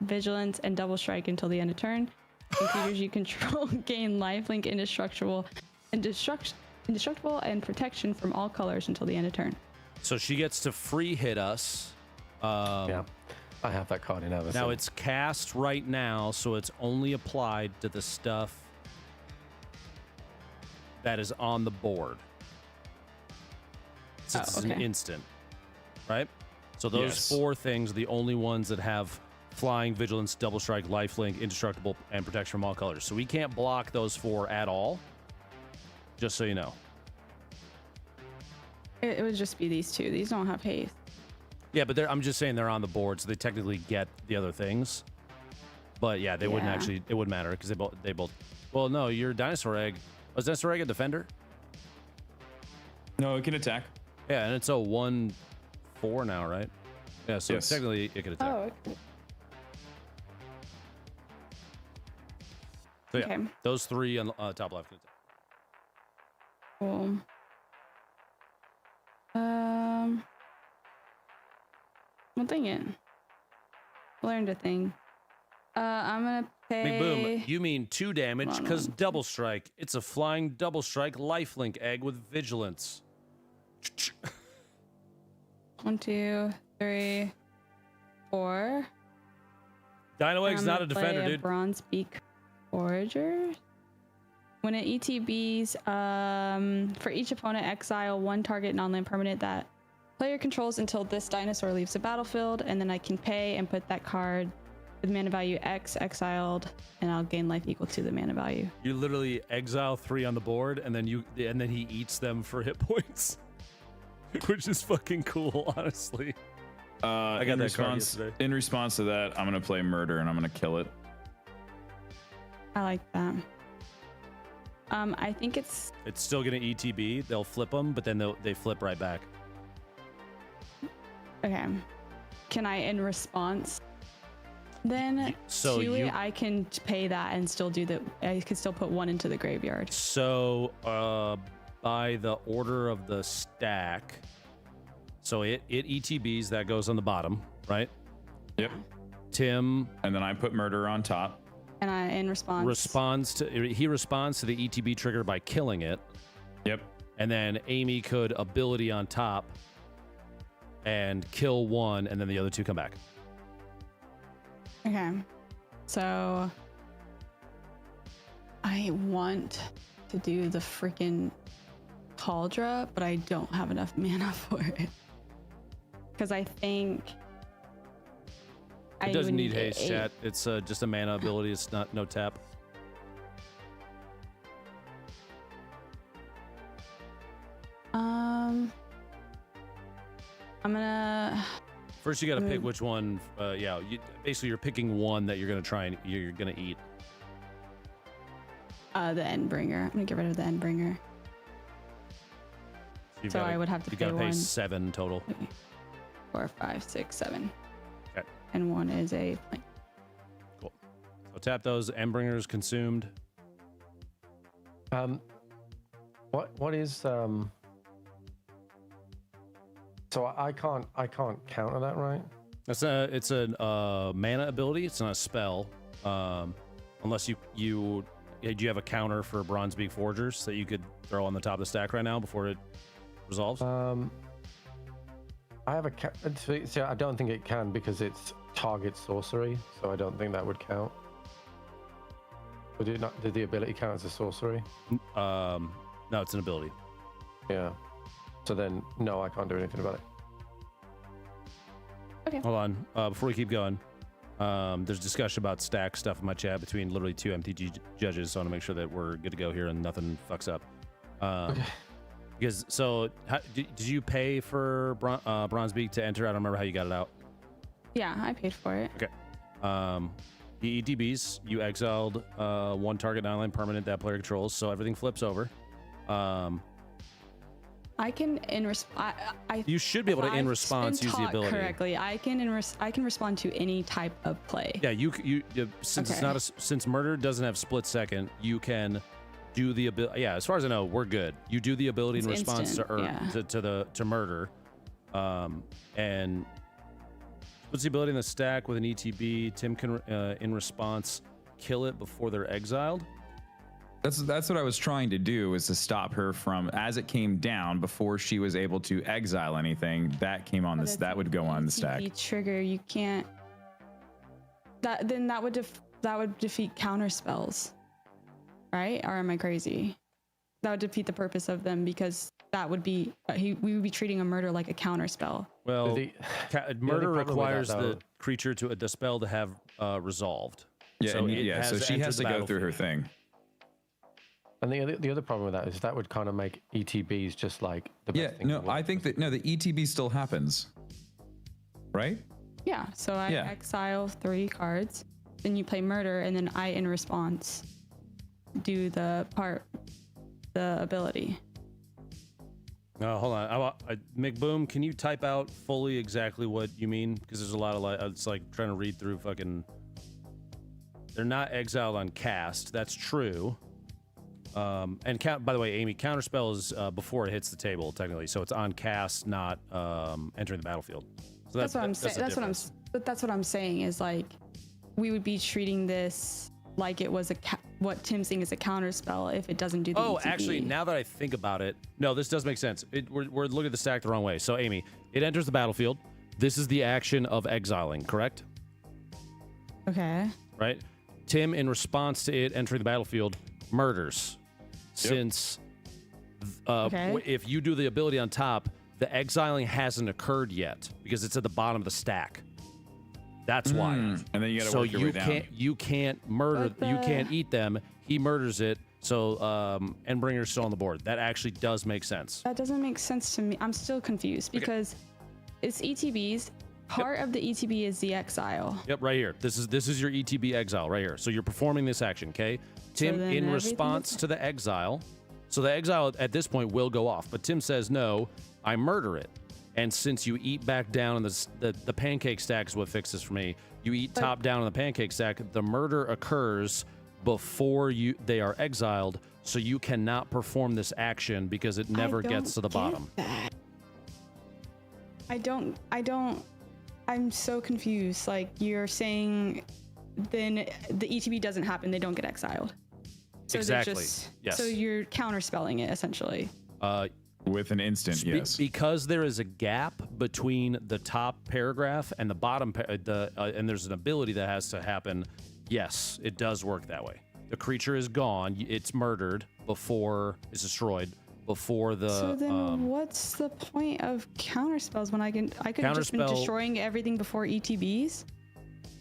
vigilance, and double strike until the end of turn. And creatures you control gain lifelink, indestructible, and protection from all colors until the end of turn. So she gets to free hit us. Yeah. I have that card in other. Now it's cast right now, so it's only applied to the stuff that is on the board. Since it's an okay. instant, right? So those Yes. 4 things are the only ones that have flying, vigilance, double strike, lifelink, indestructible, and protection from all colors. So we can't block those 4 at all. Just so you know. It would just be these 2. These don't have haste. Yeah, but I'm just saying they're on the board, so they technically get the other things. But yeah, they wouldn't Yeah. actually. It wouldn't matter because they both. Well, no, your dinosaur egg. Was dinosaur egg a defender? No, it can attack. Yeah, and it's a 1/4 now, right? Yeah, so Yes. technically it could attack. Oh, okay. So yeah, okay. those 3 on the top left can attack. Cool. One thing it. Learned a thing. I'm gonna pay. Big boom. You mean 2 damage Hold on, because hold on. double strike. It's a flying double strike lifelink egg with vigilance. 1, 2, 3, 4. Dino egg's I'm not a gonna defender, play dude. Bronze Beak Forager. When it ETBs, for each opponent, exile 1 target non-land permanent that player controls until this dinosaur leaves the battlefield, and then I can pay and put that card with mana value X exiled, and I'll gain life equal to the mana value. You literally exile 3 on the board, and then he eats them for hit points, which is fucking cool, honestly. I got that card yesterday. In response to that, I'm gonna play murder and I'm gonna kill it. I like that. I think it's It's still gonna ETB. They'll flip them, but then they flip right back. okay. Can I, in response, then So to you- it, I can pay that and still do the. I could still put 1 into the graveyard. So by the order of the stack, so it ETBs, that goes on the bottom, right? Yep. Tim And then I put murder on top. And I, in response, responds to the ETB trigger by killing it, Yep. and then Amy could ability on top and kill 1, and then the other 2 come back. Okay. So I want to do the freaking Cauldra, but I don't have enough mana for it. Because I think It doesn't would need haste, 8. chat. It's just a mana ability. It's not no tap. I'm gonna. First, you got to pick which one. Yeah, basically you're picking one that you're gonna try and you're gonna eat. The Endbringer. I'm gonna get rid of the Endbringer. You've So gotta- I would have to you pay gotta pay 1. 7 total. 4, 5, 6, 7. Okay. And 1 is a. Cool. So tap those. Endbringers consumed. What is So I can't counter that, right? It's a mana ability. It's not a spell, unless you have a counter for Bronzebeak Forgers that you could throw on the top of the stack right now before it resolves. I have a so I don't think it can because it's target sorcery, so I don't think that would count. Would it not? Did the ability count as a sorcery? No, it's an ability. Yeah. So then, no, I can't do anything about it. Okay. Hold on. Before we keep going, there's discussion about stack stuff in my chat between literally two MTG judges, so I want to make sure that we're good to go here and nothing fucks up. Because did you pay for Bronzebeak to enter? I don't remember how you got it out. Yeah, I paid for it. Okay. The ETBs, you exiled one target 9-line permanent that player controls, so everything flips over. I can You should be able to in I've response been use the taught ability. correctly. I can respond to any type of play. Yeah, since it's Okay. not since murder doesn't have split second, you can do the ability. Yeah, as far as I know, we're good. You do the ability in It's response instant, to murder, and puts the ability in the stack with an ETB. Tim can in response kill it before they're exiled. That's what I was trying to do, is to stop her from, as it came down before she was able to exile anything, that came on this. That would go on the stack. ETB trigger, you can't. That would defeat counter spells, right? Or am I crazy? That would defeat the purpose of them, because that would be we would be treating a murder like a counter spell. Well, The- murder problem with that, requires though- the creature to a dispel to have resolved. Yeah, so so she has to go through her thing. thing. And the other problem with that is that would kind of make ETBs just like the best Yeah, thing in no, the world. E I think that the ETB still happens, right? Yeah, so I Yeah. exile 3 cards, then you play murder, and then I, in response, do the ability. Hold on. McBoom, can you type out fully exactly what you mean? Because there's a lot of it's like trying to read through fucking. They're not exiled on cast. That's true. And by the way, Amy, counterspell is before it hits the table technically, so it's on cast, not entering the battlefield. So That's what I'm saying. That's what I'm saying is, like, we would be treating this like it was what Tim's saying is a counter spell if it doesn't do the ETB. Actually, now that I think about it, no, this does make sense. We're looking at the stack the wrong way. So, Amy, it enters the battlefield. This is the action of exiling, correct? Okay. Right? Tim, in response to it entering the battlefield, murders. Since if you do the ability on top, the exiling hasn't occurred yet because it's at the bottom of the stack. That's why. And then you got to So work your way down. you can't murder. But You can't eat them. He murders it. So Endbringer's still on the board. That actually does make sense. That doesn't make sense to me. I'm still confused because it's ETBs. Part of the ETB is the exile. Yep, right here. This is your ETB exile right here. So you're performing this action, okay? Tim, then in everything response is- to the exile, so the exile at this point will go off. But Tim says, no, I murder it. And since you eat back down, and the pancake stack is what fixes for me. You eat top down on the pancake stack. The murder occurs before they are exiled, so you cannot perform this action because it never gets to the bottom. I don't. I'm so confused. Like, you're saying, then the ETB doesn't happen. They don't get exiled. So Exactly. So you're counterspelling it essentially. With an instant, yes. Because there is a gap between the top paragraph and the bottom, and there's an ability that has to happen. Yes, it does work that way. The creature is gone. It's murdered before it's destroyed. Before the. So then, what's the point of counterspells when I could have just been Counterspell- destroying everything before ETBs?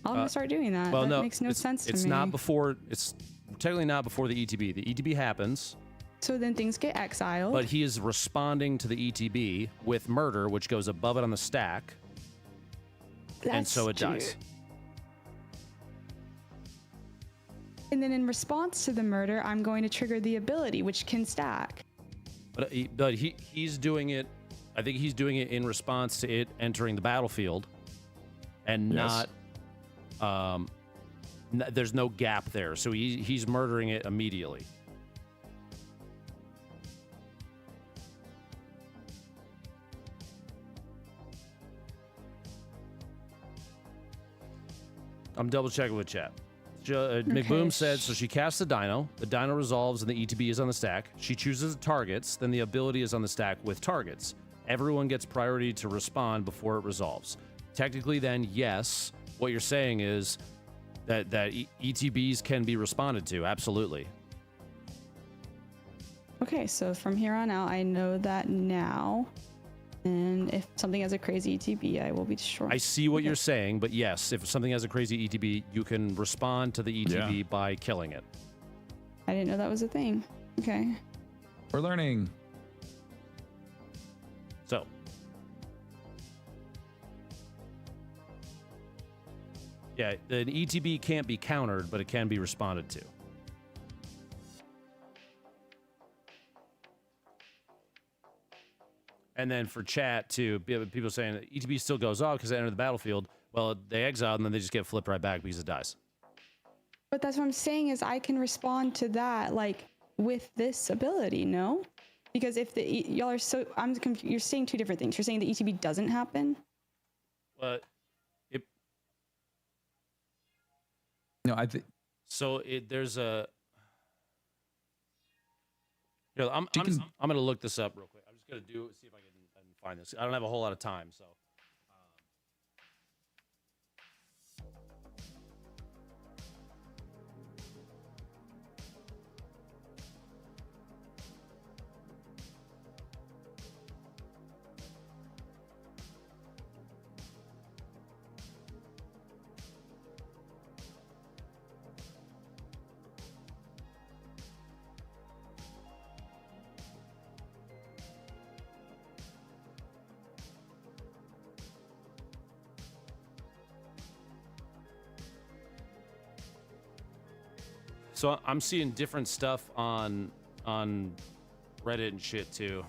I'm gonna start doing that. Well, that no, makes no sense to it's me. not before. It's technically not before the ETB. The ETB happens, So then things get exiled. but he is responding to the ETB with murder, which goes above it on the stack, and so it dies. And then in response to the murder, I'm going to trigger the ability, which can stack. But he's doing it. I think he's doing it in response to it entering the battlefield, and Yes. not. There's no gap there, so he's murdering it immediately. I'm double checking with chat. McBoom said, so she casts the dino resolves and the ETB is on the stack. She chooses targets, then the ability is on the stack with targets. Everyone gets priority to respond before it resolves. Technically then, yes, what you're saying is that ETBs can be responded to, absolutely. Okay, so from here on out, I know that now. And if something has a crazy ETB, I will be destroyed. I see what you're saying, but yes, if something has a crazy ETB, you can respond to the ETB by killing it. I didn't know that was a thing. Okay. We're learning. So. Yeah, an ETB can't be countered, but it can be responded to. And then for chat, too, people saying that ETB still goes off because they enter the battlefield. Well, they exile and then they just get flipped right back because it dies. But that's what I'm saying is I can respond to that, like, with this ability, no? Because if y'all are so... you're saying two different things. You're saying the ETB doesn't happen? But... No, I think... So there's a... Here, I'm going to look this up real quick. I'm just going to see if I can find this. I don't have a whole lot of time, so... So I'm seeing different stuff on Reddit and shit too.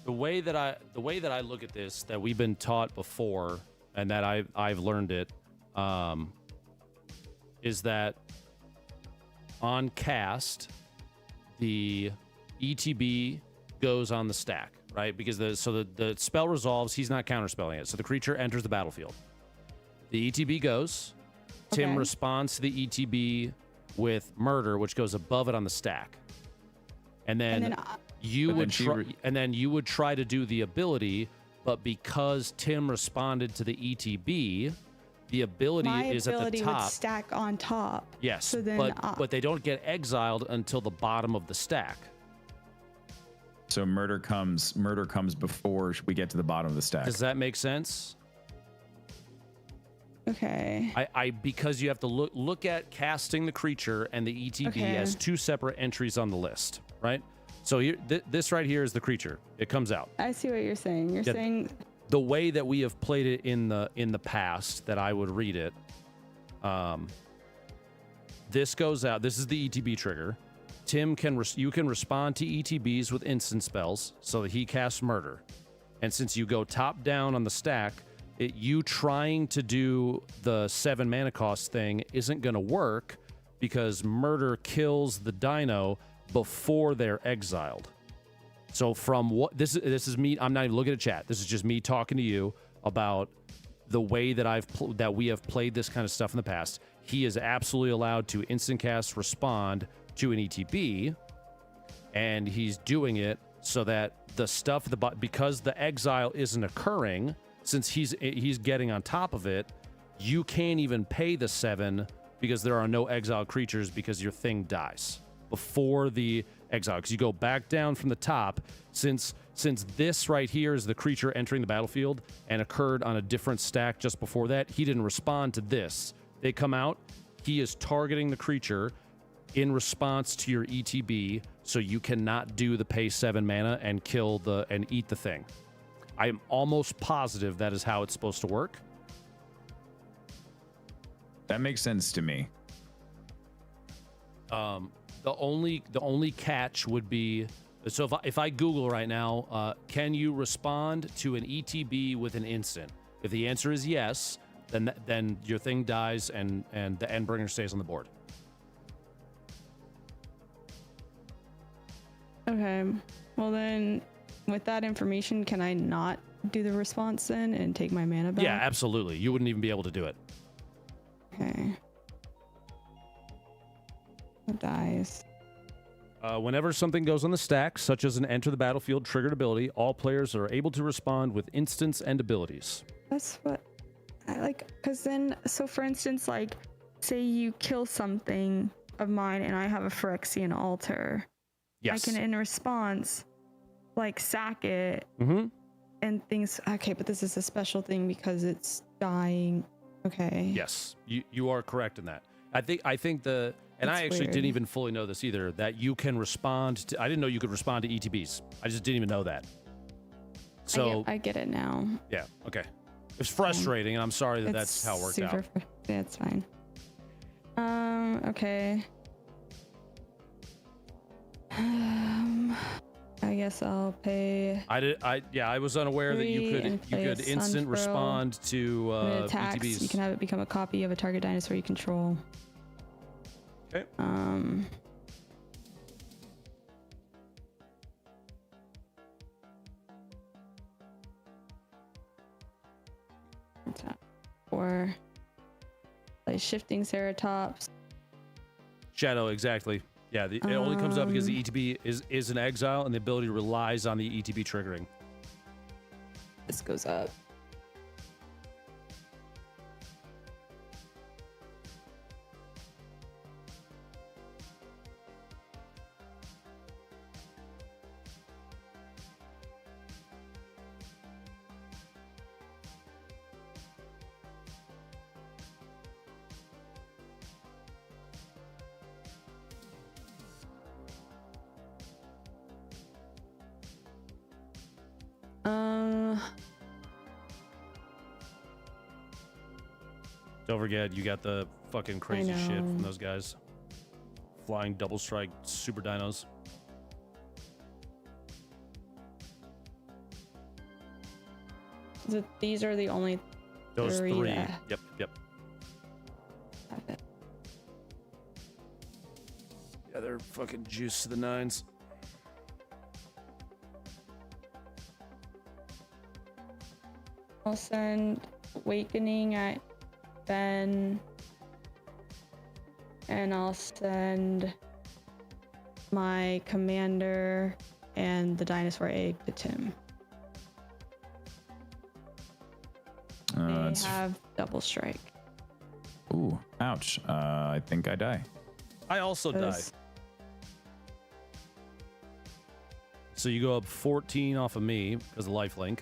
The way that I look at this, that we've been taught before, and that I've learned it, is that on cast, the ETB goes on the stack, right? Because the spell resolves, he's not counterspelling it, so the creature enters the battlefield. The ETB goes. Tim responds to the ETB with murder, which goes above it on the stack, and then you would try to do the ability, but because Tim responded to the ETB, the ability is at the top. Would stack on top. Yes, so then, but they don't get exiled until the bottom of the stack. So murder comes before we get to the bottom of the stack. Does that make sense? Okay. Because you have to look at casting the creature and the ETB as two separate entries on the list, right? So here, this right here is the creature. It comes out. I see what you're saying. You're saying the way that we have played it in the past, that I would read it. This goes out. This is the ETB trigger. Tim you can respond to ETBs with instant spells, so that he casts murder. And since you go top down on the stack, you trying to do the 7 mana cost thing isn't going to work because murder kills the dino before they're exiled. So from what this is me, I'm not even looking at chat. This is just me talking to you about the way that we have played this kind of stuff in the past. He is absolutely allowed to instant cast respond to an ETB, and he's doing it so that the stuff because the exile isn't occurring. Since he's getting on top of it, you can't even pay the 7 because there are no exiled creatures because your thing dies before the exile. Because you go back down from the top, since this right here is the creature entering the battlefield and occurred on a different stack just before that, he didn't respond to this. They come out, he is targeting the creature in response to your ETB, so you cannot do the pay 7 mana and eat the thing. I am almost positive that is how it's supposed to work. That makes sense to me. The only catch would be, so if I Google right now, can you respond to an ETB with an instant? If the answer is yes, then your thing dies and the Endbringer stays on the board. Okay. Well then, with that information, can I not do the response then and take my mana back? Yeah, absolutely. You wouldn't even be able to do it. Okay. It dies. Whenever something goes on the stack, such as an enter the battlefield triggered ability, all players are able to respond with instants and abilities. That's what I like. Because then, so for instance, like, say you kill something of mine and I have a Phyrexian altar. Yes. I can, in response, like, sack it and things. Okay, but this is a special thing because it's dying. Okay. Yes, you are correct in that. I think the and That's I actually weird. didn't even fully know this either, that you can respond to. I didn't know you could respond to ETBs. I just didn't even know that. So I get it now. yeah, okay. It's frustrating, and I'm sorry that It's that's how it worked out. Yeah, it's fine. Okay. I guess I'll pay. I was unaware that you 3 and play a could instant Sunfurl. respond to When it attacks, ETBs. you can have it become a copy of a target dinosaur you control. Okay. Tap. Or play Shifting Ceratops. Shadow, exactly. Yeah, it only comes up because the ETB is an exile, and the ability relies on the ETB triggering. This goes up. Don't forget, you got the fucking crazy shit from know. those guys. Flying double strike super dinos. These are the only Those three. three. that Yep. have it. Yeah, they're fucking juice to the nines. I'll send Awakening at Ben. And I'll send my commander and the dinosaur egg to Tim. They It's, have double strike. ooh, ouch. I think I die. I also die. Those- So you go up 14 off of me because of lifelink.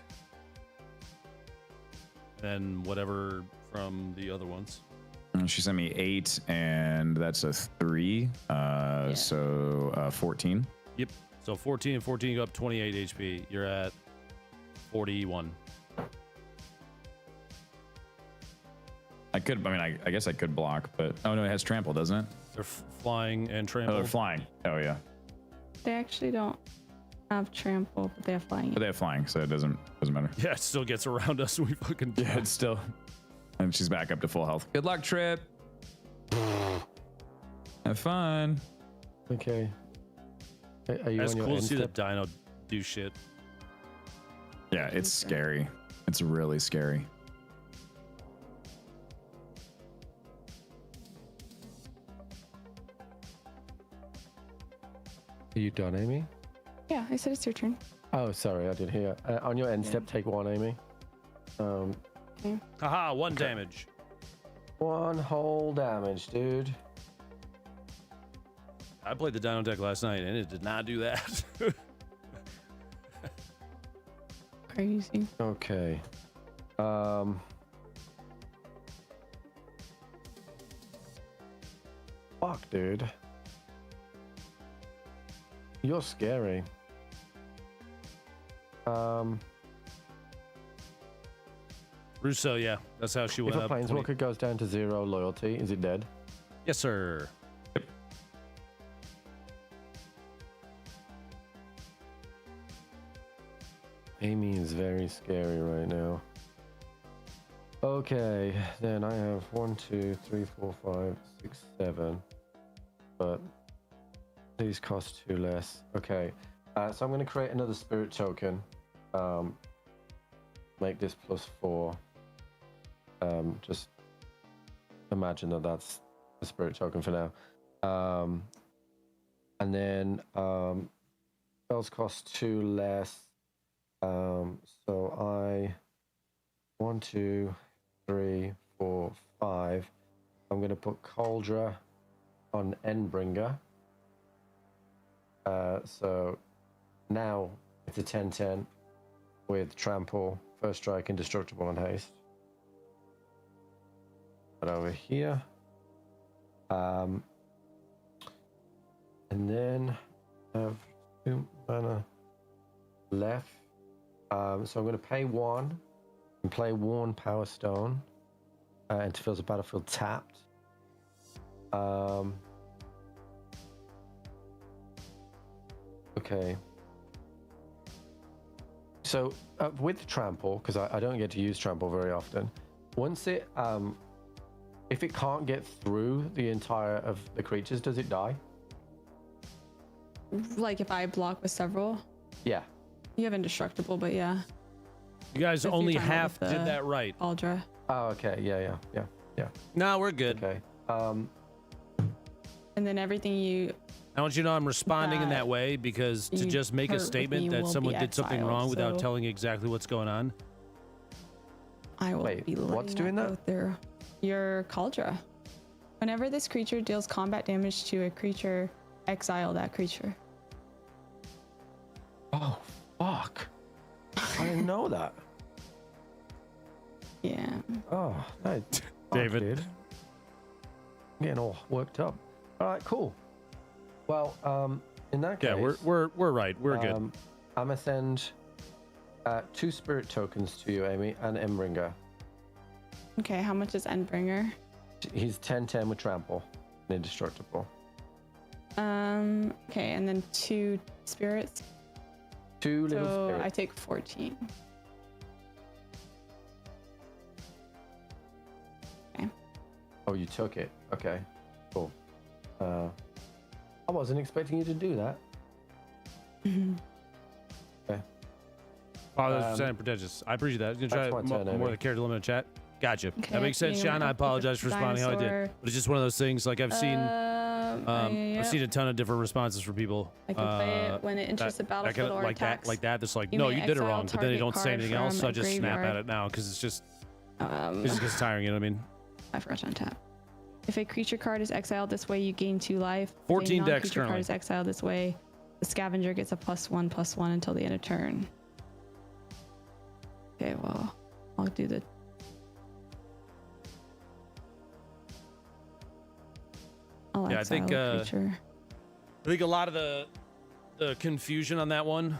Then whatever from the other ones. And she sent me 8, and that's a 3. So 14. Yep. So 14 and 14, you go up 28 HP. You're at 41. I guess I could block, but oh no, it has trample, doesn't it? They're flying and Oh, trample. they're flying. Oh yeah, They actually don't have trample, but they have flying. but they have flying, so it doesn't matter. Yeah, it still gets around us. We fucking Yeah, it's still. And she's back up to full health. Good luck, Trip. Have fun. Okay. Are you It's on your cool to end see the step? dino do shit. Yeah, it's scary. It's really scary. Are you done, Amy? Yeah, I said it's your turn. Oh, sorry, I did hear. On your end step, take 1, Amy. Haha, 1 damage. 1 whole damage, dude. I played the dino deck last night and it did not do that. Crazy. Okay. Fuck, dude. You're scary. Russo, yeah, that's how she If went a up. planeswalker goes down to 0 loyalty, is it dead? Yes, sir. Amy is very scary right now. Okay, then I have 1, 2, 3, 4, 5, 6, 7. But these cost 2 less. Okay, so I'm going to create another spirit token. make this +4. Just imagine that that's the spirit token for now. And then spells cost 2 less. So I 1, 2, 3, 4, 5. I'm going to put Cauldra on Endbringer. So now it's a 10/10 with Trample, First Strike, Indestructible, and Haste. But over here. And then I have 2 mana left. So I'm going to pay 1 and play Worn Power Stone. Interferes the battlefield tapped. Okay. So with Trample, because I don't get to use Trample very often, once it, if it can't get through the entire of the creatures, does it die? Like if I block with several, Yeah. you have indestructible, but yeah. You guys If you're only talking about half with did the that right. Cauldra. Oh, okay. Yeah. No, we're good. Okay. And then everything you I want you to know I'm responding in that that way because to you just make hurt a with statement me that will someone be did something exiled, wrong without so- telling you exactly what's going on. I will Wait, be letting what's doing that? go through your Cauldra. Whenever this creature deals combat damage to a creature, exile that creature. Oh, fuck. I didn't know that. Yeah. Oh, no. David. Dude. I'm getting all worked up. All right, cool. Well, in that case, Yeah, we're right. We're good. I'm gonna send 2 spirit tokens to you, Amy, and Embringer. Okay, how much is Endbringer? He's 10/10 with Trample and Indestructible. Okay, and then 2 spirits. 2 little So spirits. I take 14. Okay. Oh, you took it. Okay, cool. I wasn't expecting you to do that. Okay. Oh, that's sounding pretentious. I appreciate that. I was gonna try That's my turn, more Amy. the character limit in chat. Gotcha. Okay, That makes sense, being Sean. a I apologize for responding how I did. dinosaur. But it's just one of those things. Like I've seen Yep. a ton of different responses from people. I can play it when it enters the battlefield or like attacks. that. That's like, You no, may you did it exile wrong, but then they target don't say card anything else, from so I a just snap at graveyard. it now because it just Um, gets tiring. You know what I mean? I forgot to untap. If a creature card is exiled this way, you gain 2 life. If 14 a decks non-creature currently. card is exiled this way, the scavenger gets a +1/+1 until the end of turn. Okay, well, I'll do the. I'll Yeah, I exile think, a creature. I think a lot of the confusion on that one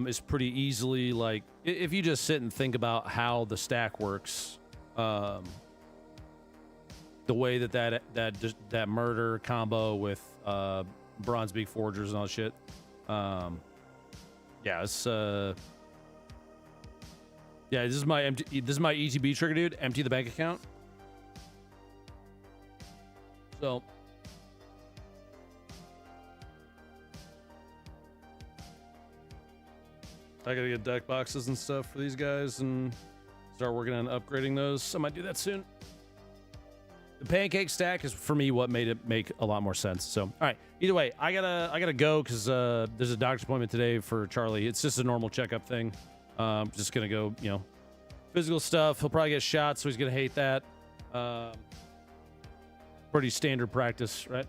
is pretty easily like if you just sit and think about how the stack works, the way that murder combo with Bronzebeak Forgers and all that shit. Yeah, it's yeah. This is my ETB trigger, dude. Empty the bank account. So. I gotta get deck boxes and stuff for these guys and start working on upgrading those. I might do that soon. The pancake stack is for me what made it make a lot more sense. So, all right. Either way, I gotta go because there's a doctor's appointment today for Charlie. It's just a normal checkup thing. Just gonna go, physical stuff. He'll probably get shot, so he's gonna hate that. Pretty standard practice, right?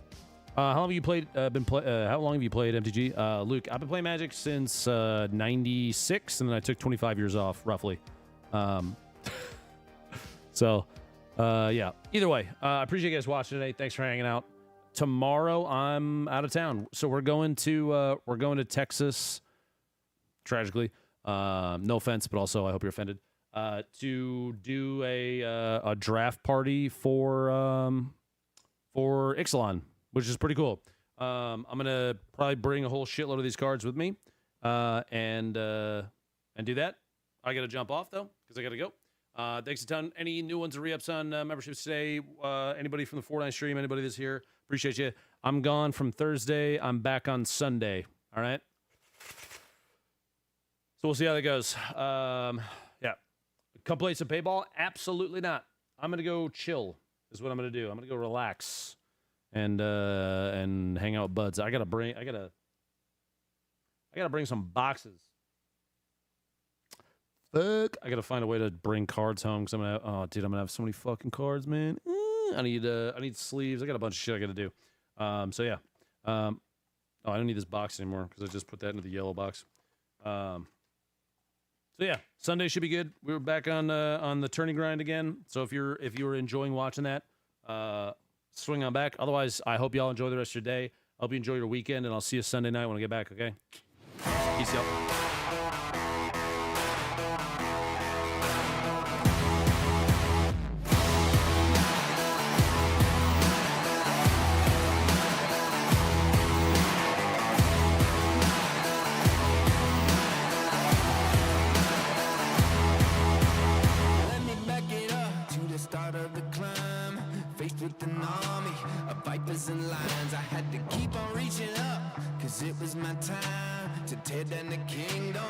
How long have you played? How long have you played MTG? Luke, I've been playing Magic since '96, and then I took 25 years off, roughly. So, yeah. Either way, I appreciate you guys watching today. Thanks for hanging out. Tomorrow I'm out of town, so we're going to Texas. Tragically, no offense, but also I hope you're offended. To do a draft party for Ixalan, which is pretty cool. I'm gonna probably bring a whole shitload of these cards with me, and do that. I gotta jump off though because I gotta go. Thanks a ton. Any new ones or re-ups on memberships today? Anybody from the Fortnite stream? Anybody that's here? Appreciate you. I'm gone from Thursday. I'm back on Sunday. All right. So we'll see how that goes. Yeah. Come play some paintball? Absolutely not. I'm gonna go chill. Is what I'm gonna do. I'm gonna go relax and hang out with buds. I gotta bring some boxes. Fuck. I gotta find a way to bring cards home because I'm gonna have so many fucking cards, man. I need sleeves. I got a bunch of shit I gotta do. So yeah. I don't need this box anymore because I just put that into the yellow box. So yeah, Sunday should be good. We were back on the tourney grind again. So if you were enjoying watching that, swing on back. Otherwise, I hope y'all enjoy the rest of your day. I hope you enjoy your weekend, and I'll see you Sunday night when I get back. Okay. Peace out. Let me back it up to the start of the climb. Faced with an army of vipers and lions, I had to keep on reaching up, cause it was my time to tear down the kingdom.